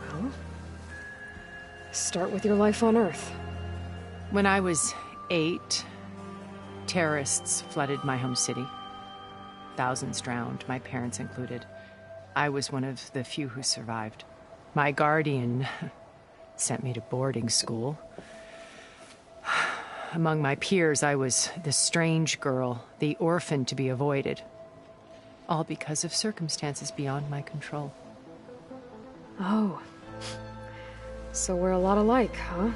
Well, start with your life on Earth. When I was 8, terrorists flooded my home city. Thousands drowned, my parents included. I was one of the few who survived. My guardian sent me to boarding school. Among my peers, I was the strange girl, the orphan to be avoided. All because of circumstances beyond my control. Oh. So we're a lot alike, huh?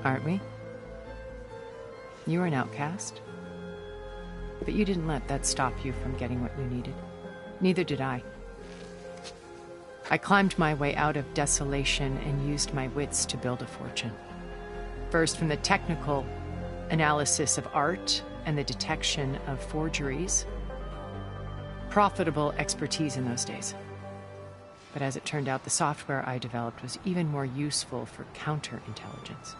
Aren't we? You were an outcast. But you didn't let that stop you from getting what you needed. Neither did I. I climbed my way out of desolation and used my wits to build a fortune. First, from the technical analysis of art and the detection of forgeries. Profitable expertise in those days. But as it turned out, the software I developed was even more useful for counterintelligence.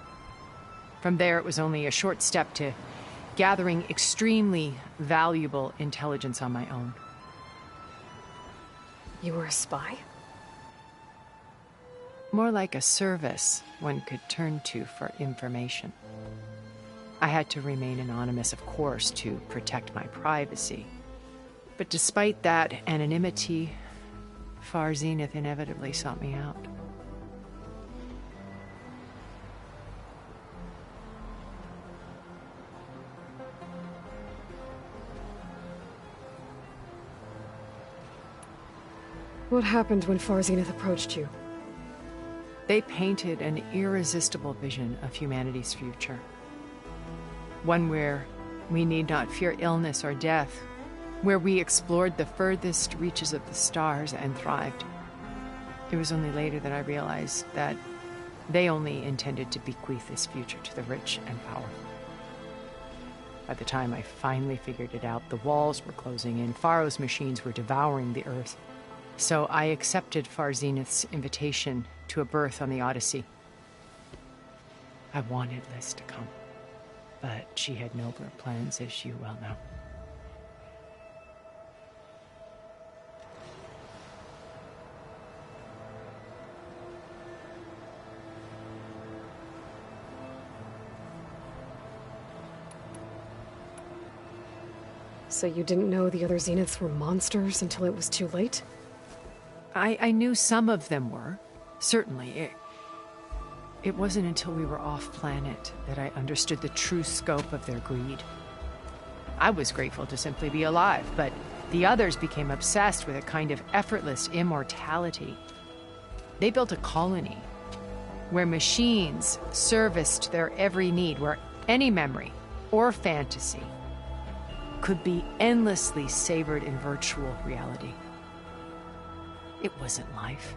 From there, it was only a short step to gathering extremely valuable intelligence on my own. You were a spy? More like a service one could turn to for information. I had to remain anonymous, of course, to protect my privacy. But despite that anonymity, Far Zenith inevitably sought me out. What happened when Far Zenith approached you? They painted an irresistible vision of humanity's future. One where we need not fear illness or death, where we explored the furthest reaches of the stars and thrived. It was only later that I realized that they only intended to bequeath this future to the rich and powerful. By the time I finally figured it out, the walls were closing in, Pharaoh's machines were devouring the Earth. So I accepted Far Zenith's invitation to a berth on the Odyssey. I wanted Liz to come, but she had nobler plans, as you well know. So you didn't know the other Zeniths were monsters until it was too late? I knew some of them were, certainly. It wasn't until we were off-planet that I understood the true scope of their greed. I was grateful to simply be alive, but the others became obsessed with a kind of effortless immortality. They built a colony where machines serviced their every need, where any memory or fantasy could be endlessly savored in virtual reality. It wasn't life.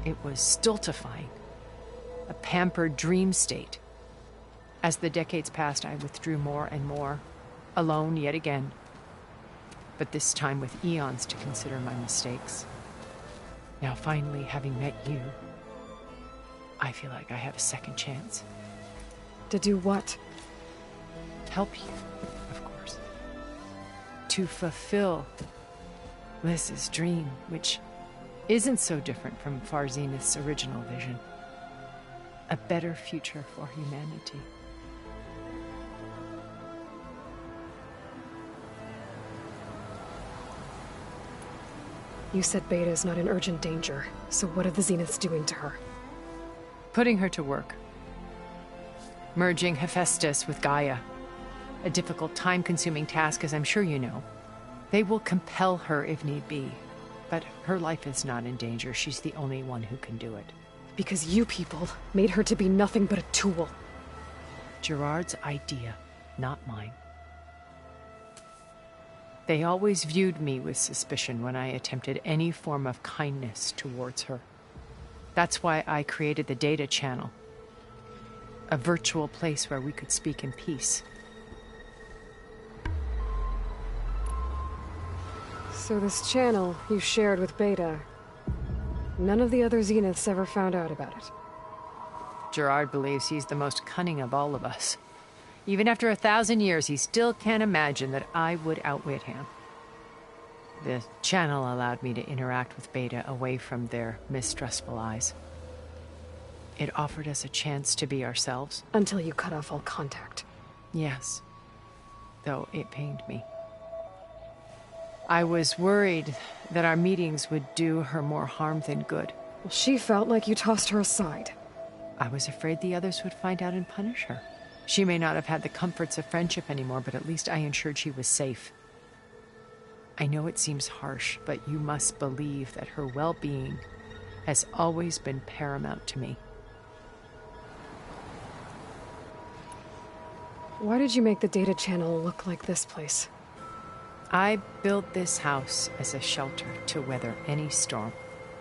It was stultifying, a pampered dream state. As the decades passed, I withdrew more and more, alone yet again. but this time with eons to consider my mistakes. Now, finally, having met you, I feel like I have a second chance. To do what? Help you, of course. To fulfill Liz's dream, which isn't so different from Far Zenith's original vision. A better future for humanity. You said Beta is not in urgent danger, so what are the Zeniths doing to her? Putting her to work. Merging Hephaestus with Gaia. A difficult, time-consuming task, as I'm sure you know. They will compel her if need be. But her life is not in danger. She's the only one who can do it. Because you people made her to be nothing but a tool. Gerard's idea, not mine. They always viewed me with suspicion when I attempted any form of kindness towards her. That's why I created the data channel. A virtual place where we could speak in peace. So this channel you shared with Beta, none of the other Zeniths ever found out about it. Gerard believes he's the most cunning of all of us. Even after 1,000 years, he still can't imagine that I would outwit him. The channel allowed me to interact with Beta away from their mistrustful eyes. It offered us a chance to be ourselves. Until you cut off all contact. Yes. Though it pained me. I was worried that our meetings would do her more harm than good. Well, she felt like you tossed her aside. I was afraid the others would find out and punish her. She may not have had the comforts of friendship anymore, but at least I ensured she was safe. I know it seems harsh, but you must believe that her well-being has always been paramount to me. Why did you make the data channel look like this place? I built this house as a shelter to weather any storm.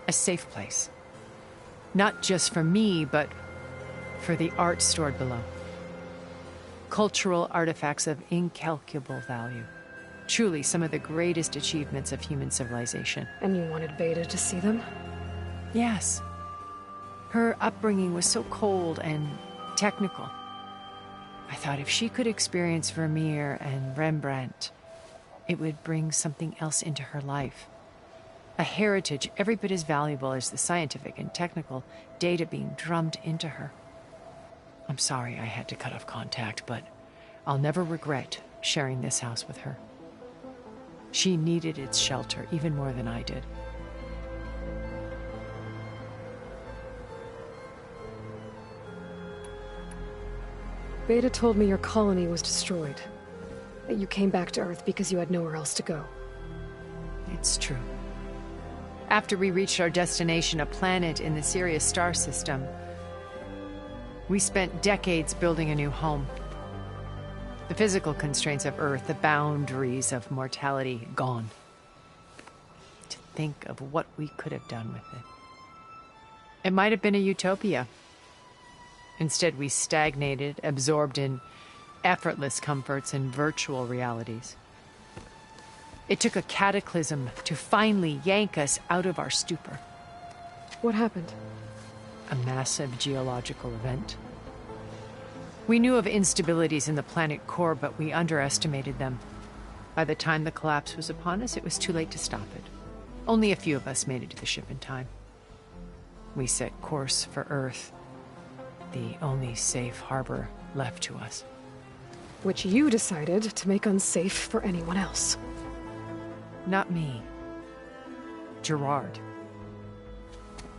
A safe place. Not just for me, but for the art stored below. Cultural artifacts of incalculable value. Truly some of the greatest achievements of human civilization. And you wanted Beta to see them? Yes. Her upbringing was so cold and technical. I thought if she could experience Vermeer and Rembrandt, it would bring something else into her life. A heritage every bit as valuable as the scientific and technical data being drummed into her. I'm sorry I had to cut off contact, but I'll never regret sharing this house with her. She needed its shelter even more than I did. Beta told me your colony was destroyed. That you came back to Earth because you had nowhere else to go. It's true. After we reached our destination, a planet in the Sirius star system, we spent decades building a new home. The physical constraints of Earth, the boundaries of mortality, gone. To think of what we could have done with it. It might have been a utopia. Instead, we stagnated, absorbed in effortless comforts and virtual realities. It took a cataclysm to finally yank us out of our stupor. What happened? A massive geological event. We knew of instabilities in the planet core, but we underestimated them. By the time the collapse was upon us, it was too late to stop it. Only a few of us made it to the ship in time. We set course for Earth, the only safe harbor left to us. Which you decided to make unsafe for anyone else. Not me. Gerard.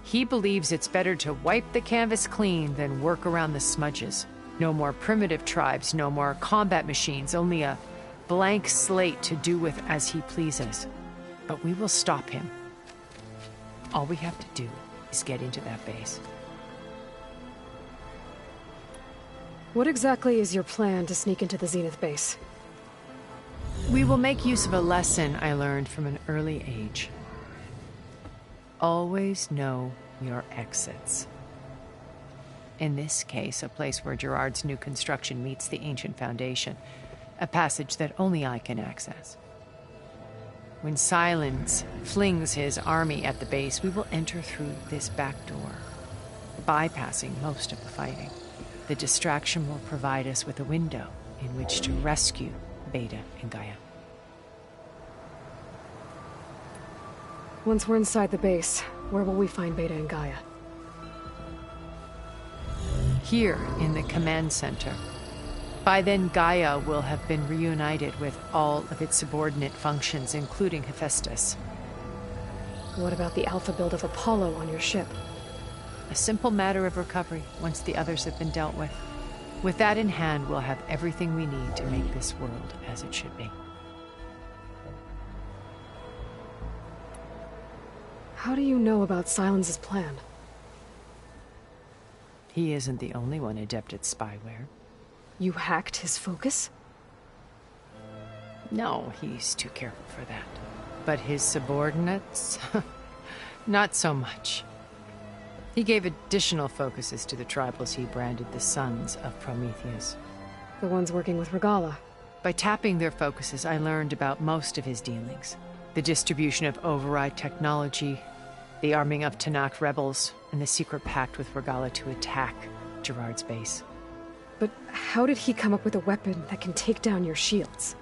He believes it's better to wipe the canvas clean than work around the smudges. No more primitive tribes, no more combat machines, only a blank slate to do with as he pleases. But we will stop him. All we have to do is get into that base. What exactly is your plan to sneak into the Zenith base? We will make use of a lesson I learned from an early age. Always know your exits. In this case, a place where Gerard's new construction meets the ancient foundation, a passage that only I can access. When Silence flings his army at the base, we will enter through this back door, bypassing most of the fighting. The distraction will provide us with a window in which to rescue Beta and Gaia. Once we're inside the base, where will we find Beta and Gaia? Here in the command center. By then, Gaia will have been reunited with all of its subordinate functions, including Hephaestus. What about the alpha build of Apollo on your ship? A simple matter of recovery once the others have been dealt with. With that in hand, we'll have everything we need to make this world as it should be. How do you know about Silence's plan? He isn't the only one adept at spyware. You hacked his focus? No, he's too careful for that. But his subordinates? Not so much. He gave additional focuses to the tribals he branded the Sons of Prometheus. The ones working with Regala. By tapping their focuses, I learned about most of his dealings. The distribution of override technology, the arming of Tanakh rebels, and the secret pact with Regala to attack Gerard's base. But how did he come up with a weapon that can take down your shields?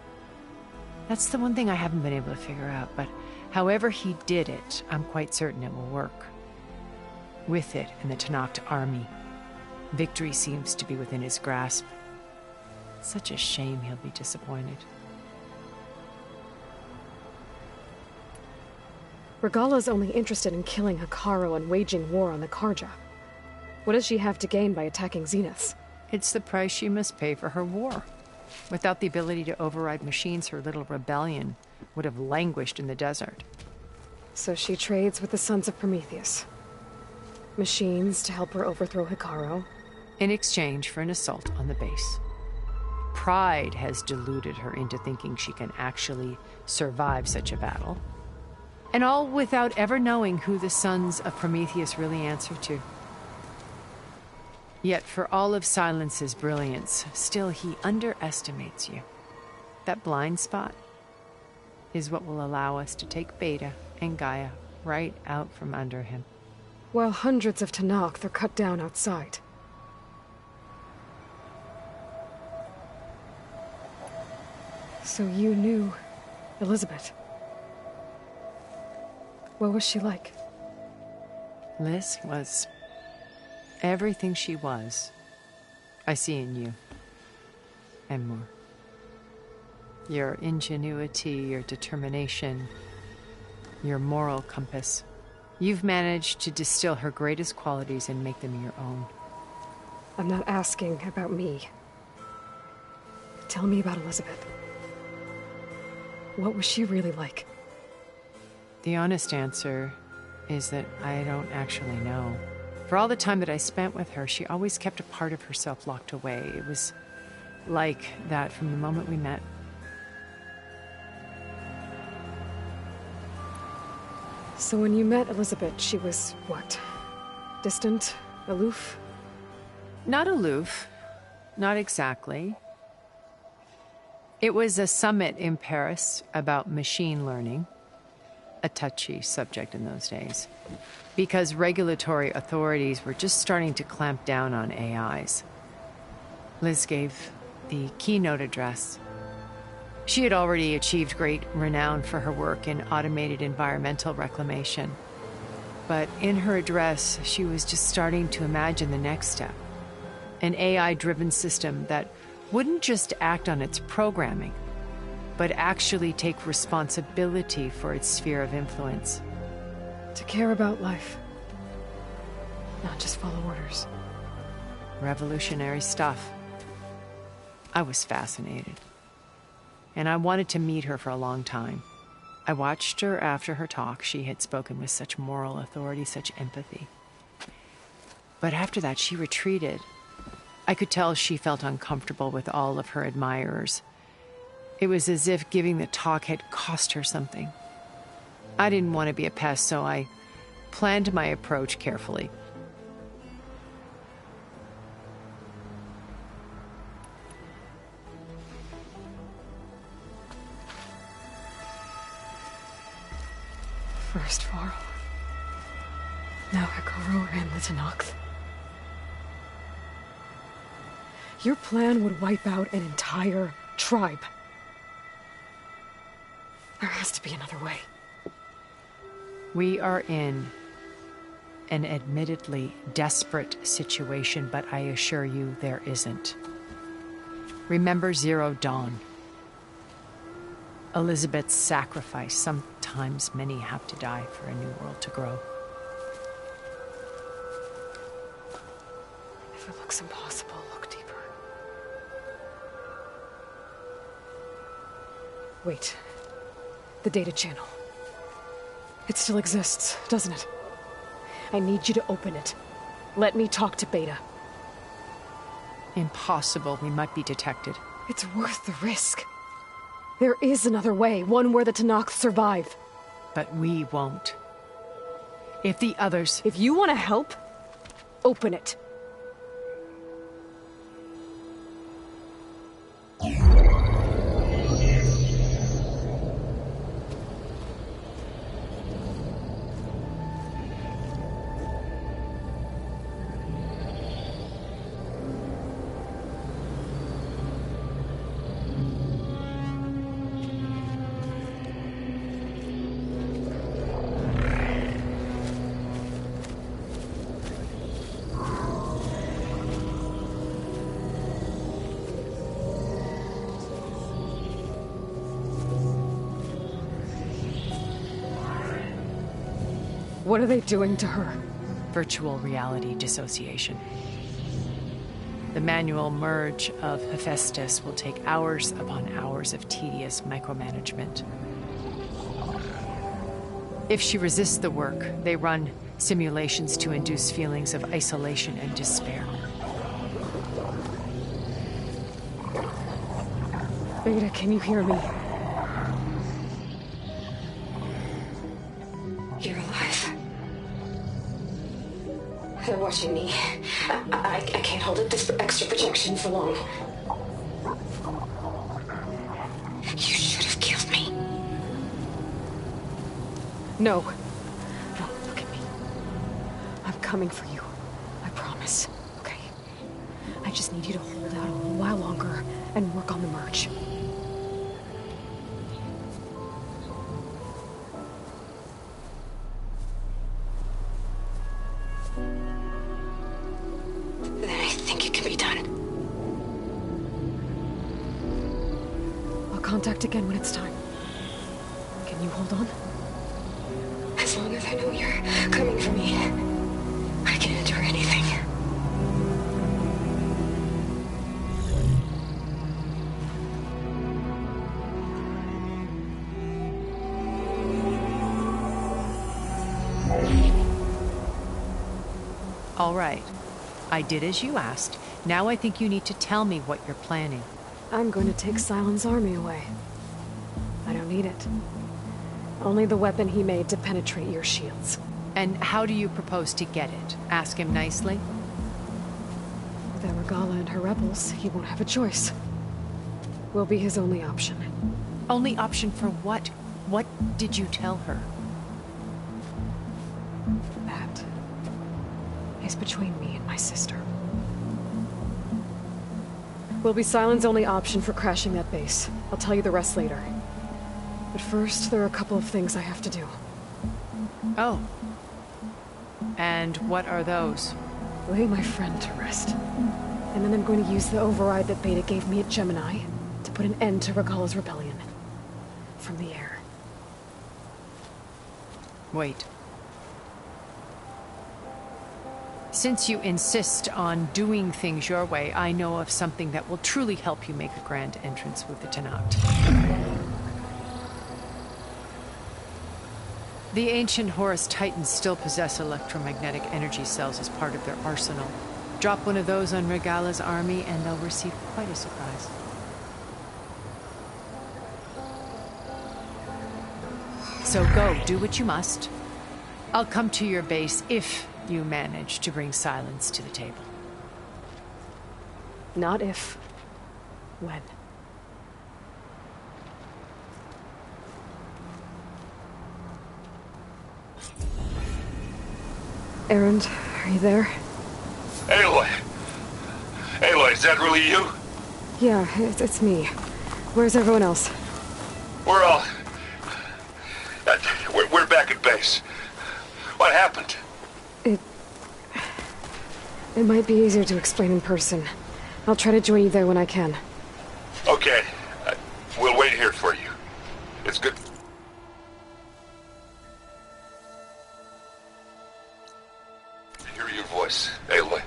That's the one thing I haven't been able to figure out, but however he did it, I'm quite certain it will work. With it and the Tanakh army, victory seems to be within his grasp. Such a shame he'll be disappointed. Regala's only interested in killing Hekarro and waging war on the Karja. What does she have to gain by attacking Zeniths? It's the price she must pay for her war. Without the ability to override machines, her little rebellion would have languished in the desert. So she trades with the Sons of Prometheus. Machines to help her overthrow Hekarro. In exchange for an assault on the base. Pride has deluded her into thinking she can actually survive such a battle. And all without ever knowing who the Sons of Prometheus really answer to. Yet for all of Silence's brilliance, still he underestimates you. That blind spot is what will allow us to take Beta and Gaia right out from under him. While hundreds of Tanakh are cut down outside. So you knew Elizabeth. What was she like? Liz was everything she was. I see in you. And more. Your ingenuity, your determination, your moral compass. You've managed to distill her greatest qualities and make them your own. I'm not asking about me. Tell me about Elizabeth. What was she really like? The honest answer is that I don't actually know. For all the time that I spent with her, she always kept a part of herself locked away. It was like that from the moment we met. So when you met Elizabeth, she was what? Distant? Aloof? Not aloof. Not exactly. It was a summit in Paris about machine learning. A touchy subject in those days. Because regulatory authorities were just starting to clamp down on AIs. Liz gave the keynote address. She had already achieved great renown for her work in automated environmental reclamation. But in her address, she was just starting to imagine the next step. An AI-driven system that wouldn't just act on its programming, but actually take responsibility for its sphere of influence. To care about life. Not just follow orders. Revolutionary stuff. I was fascinated. And I wanted to meet her for a long time. I watched her after her talk. She had spoken with such moral authority, such empathy. But after that, she retreated. I could tell she felt uncomfortable with all of her admirers. It was as if giving the talk had cost her something. I didn't want to be a pest, so I planned my approach carefully. First Varl. Now Hikaru and the Tenakth. Your plan would wipe out an entire tribe. There has to be another way. We are in an admittedly desperate situation, but I assure you there isn't. Remember Zero Dawn. Elizabeth's sacrifice. Sometimes many have to die for a new world to grow. If it looks impossible, look deeper. Wait. The data channel. It still exists, doesn't it? I need you to open it. Let me talk to Beta. Impossible. We might be detected. It's worth the risk. There is another way, one where the Tenakth survive. But we won't. If the others... If you want to help, open it. What are they doing to her? Virtual reality dissociation. The manual merge of Hephaestus will take hours upon hours of tedious micromanagement. If she resists the work, they run simulations to induce feelings of isolation and despair. Beta, can you hear me? You're alive. They're watching me. I can't hold up this extra projection for long. You should have killed me. No. No, look at me. I'm coming for you. I promise. Okay? I just need you to hold out a little while longer and work on the merge. Contact again when it's time. Can you hold on? As long as I know you're coming for me, I can endure anything. All right. I did as you asked. Now I think you need to tell me what you're planning. I'm going to take Sylens' army away. I don't need it. Only the weapon he made to penetrate your shields. And how do you propose to get it? Ask him nicely? With Arugala and her rebels, he won't have a choice. We'll be his only option. Only option for what? What did you tell her? That is between me and my sister. Will be Sylens' only option for crashing that base. I'll tell you the rest later. But first, there are a couple of things I have to do. Oh. And what are those? Lay my friend to rest. And then I'm going to use the override that Beta gave me at Gemini to put an end to Regala's rebellion. From the air. Wait. Since you insist on doing things your way, I know of something that will truly help you make a grand entrance with the Tenakth. The ancient Horus Titans still possess electromagnetic energy cells as part of their arsenal. Drop one of those on Regala's army and they'll receive quite a surprise. So go, do what you must. I'll come to your base if you manage to bring Sylens to the table. Not if. When. Erend, are you there? Aloy! Aloy, is that really you? Yeah, it's me. Where's everyone else? We're all... We're back at base. What happened? It might be easier to explain in person. I'll try to join you there when I can. Okay. We'll wait here for you. It's good... to hear your voice, Aloy.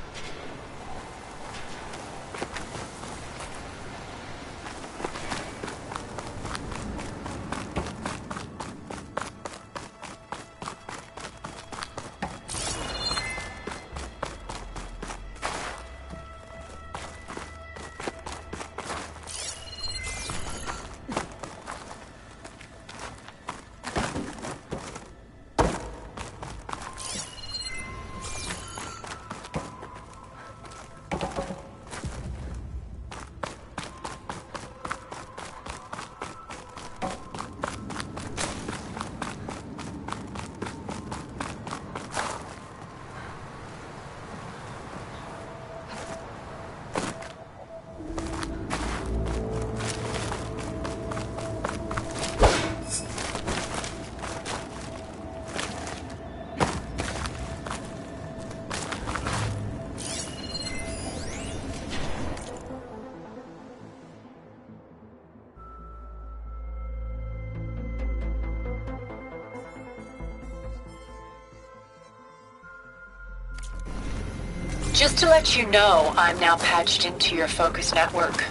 Just to let you know, I'm now patched into your focus network.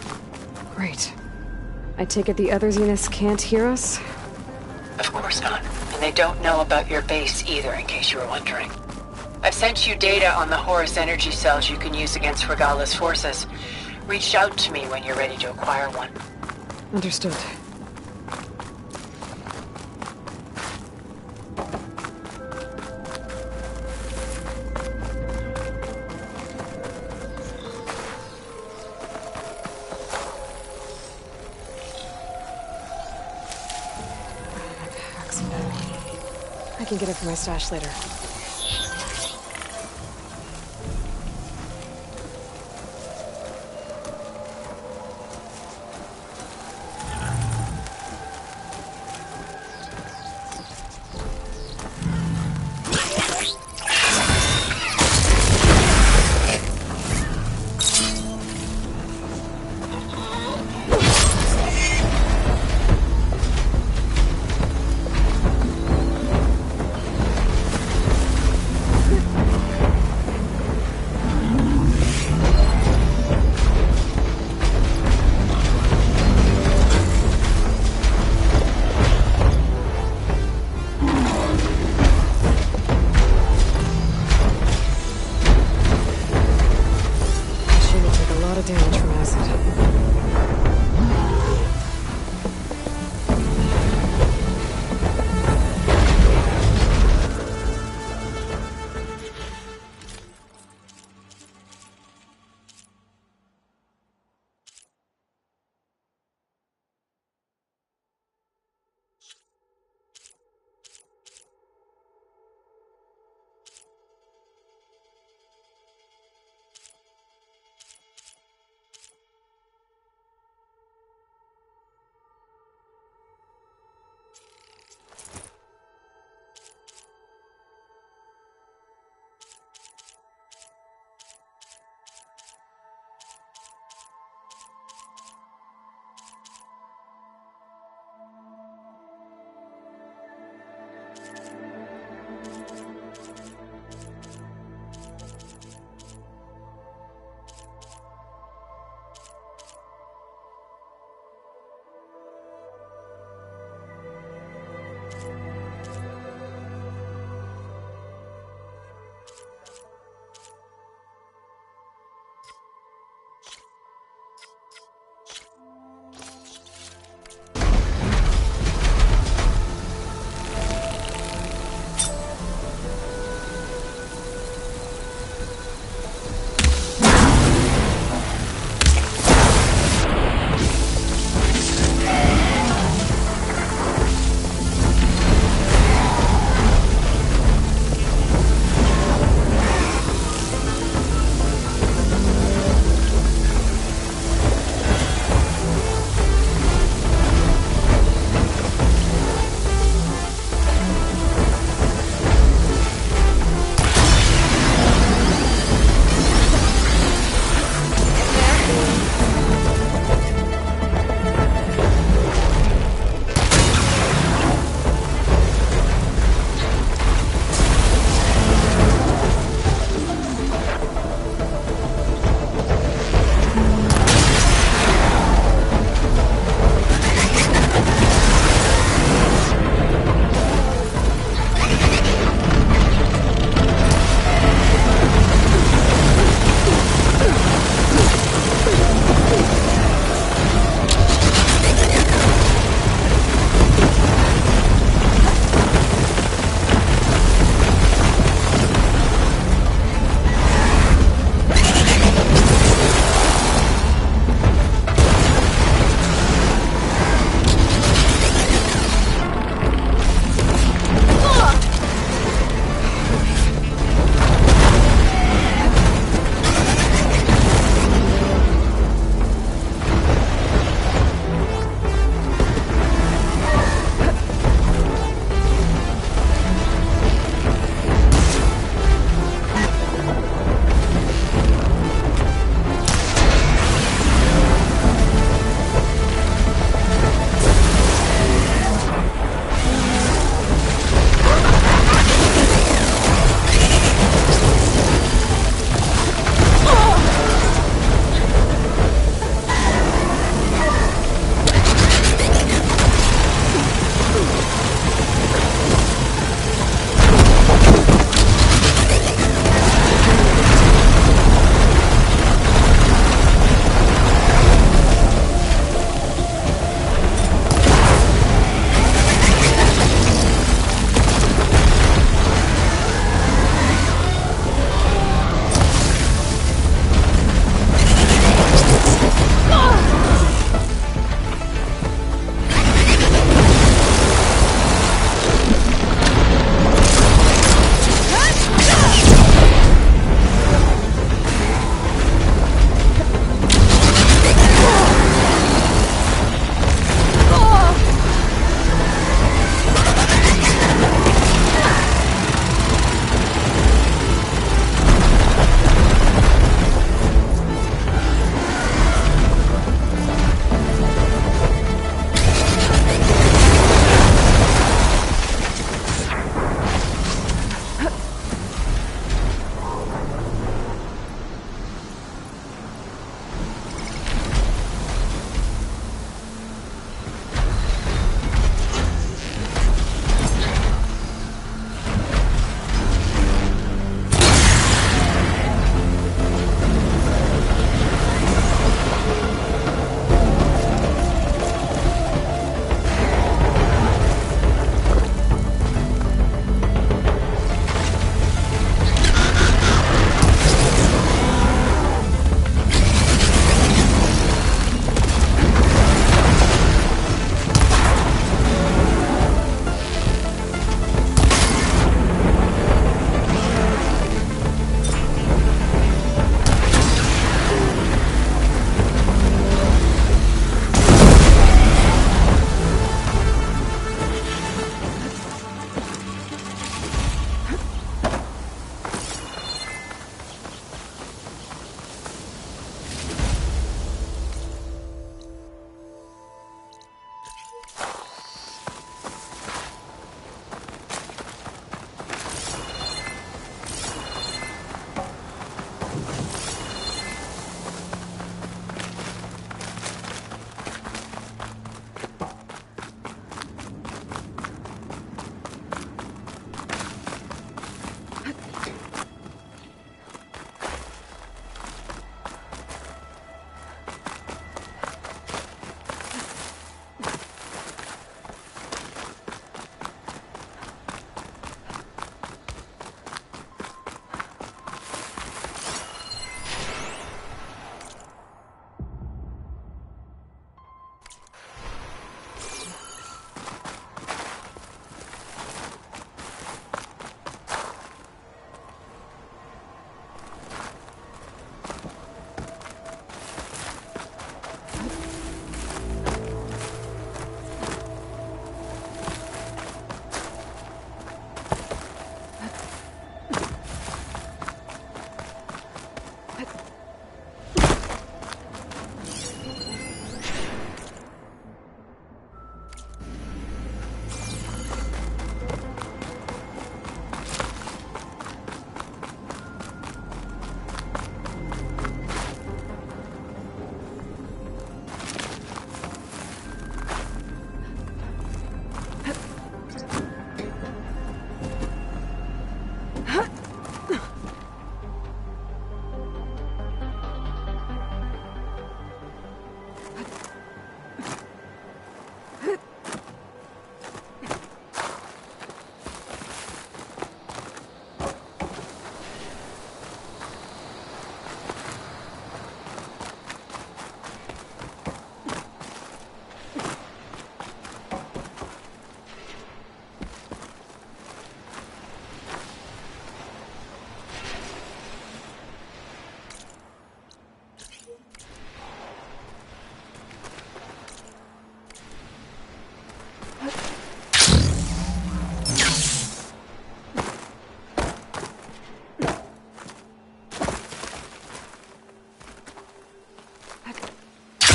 Great. I take it the other Zeniths can't hear us? Of course not. And they don't know about your base either, in case you were wondering. I've sent you data on the Horus energy cells you can use against Regala's forces. Reach out to me when you're ready to acquire one. Understood. I can get it from my stash later.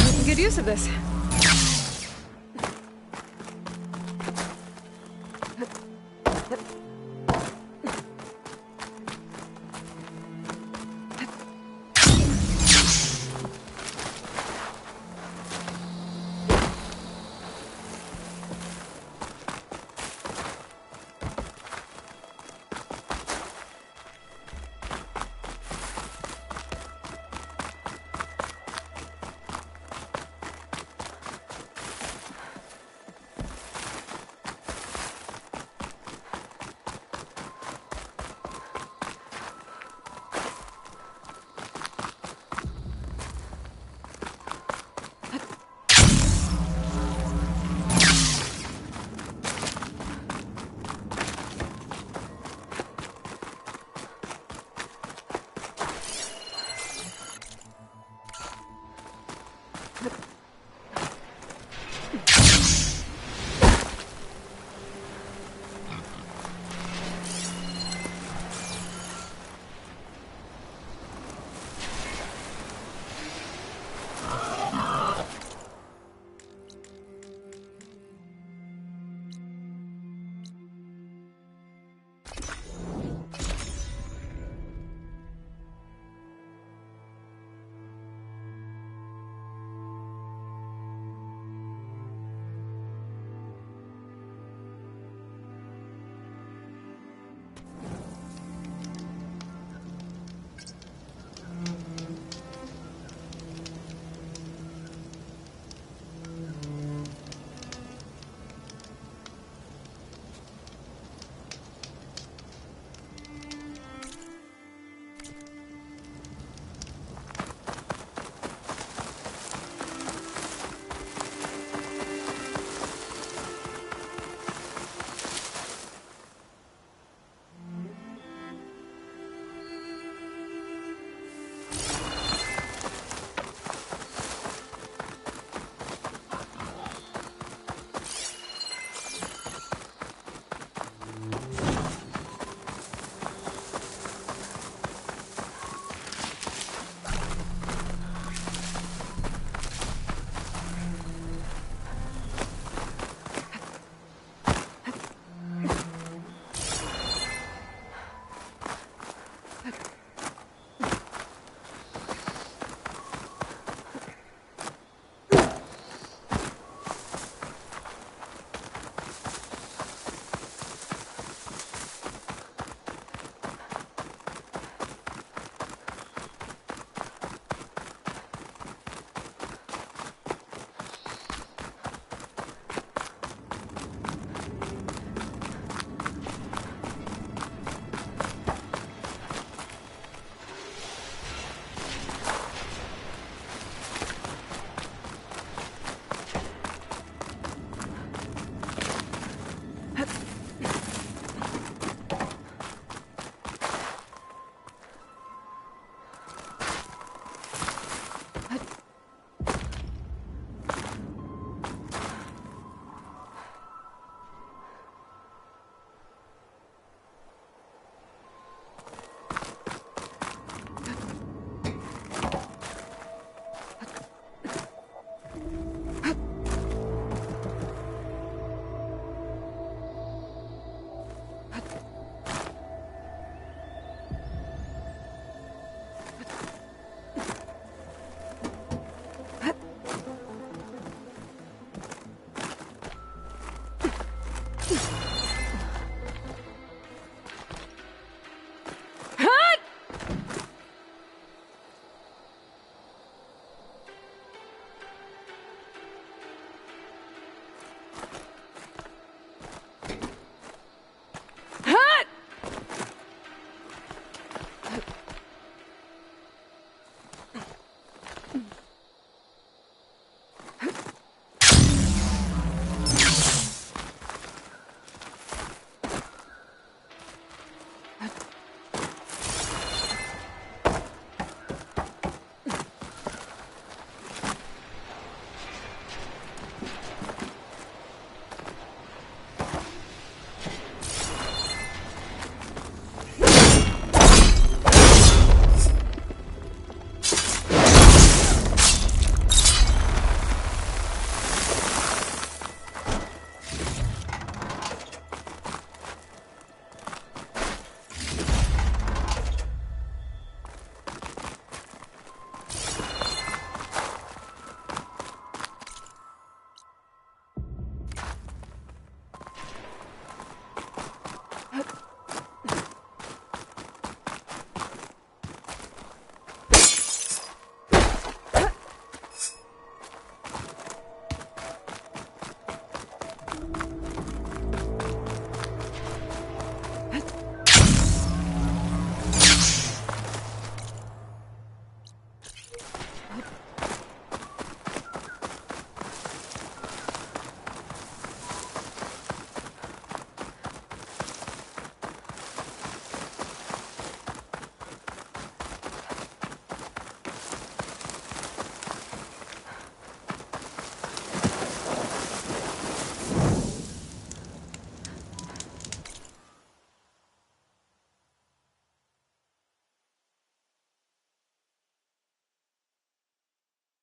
Making good use of this.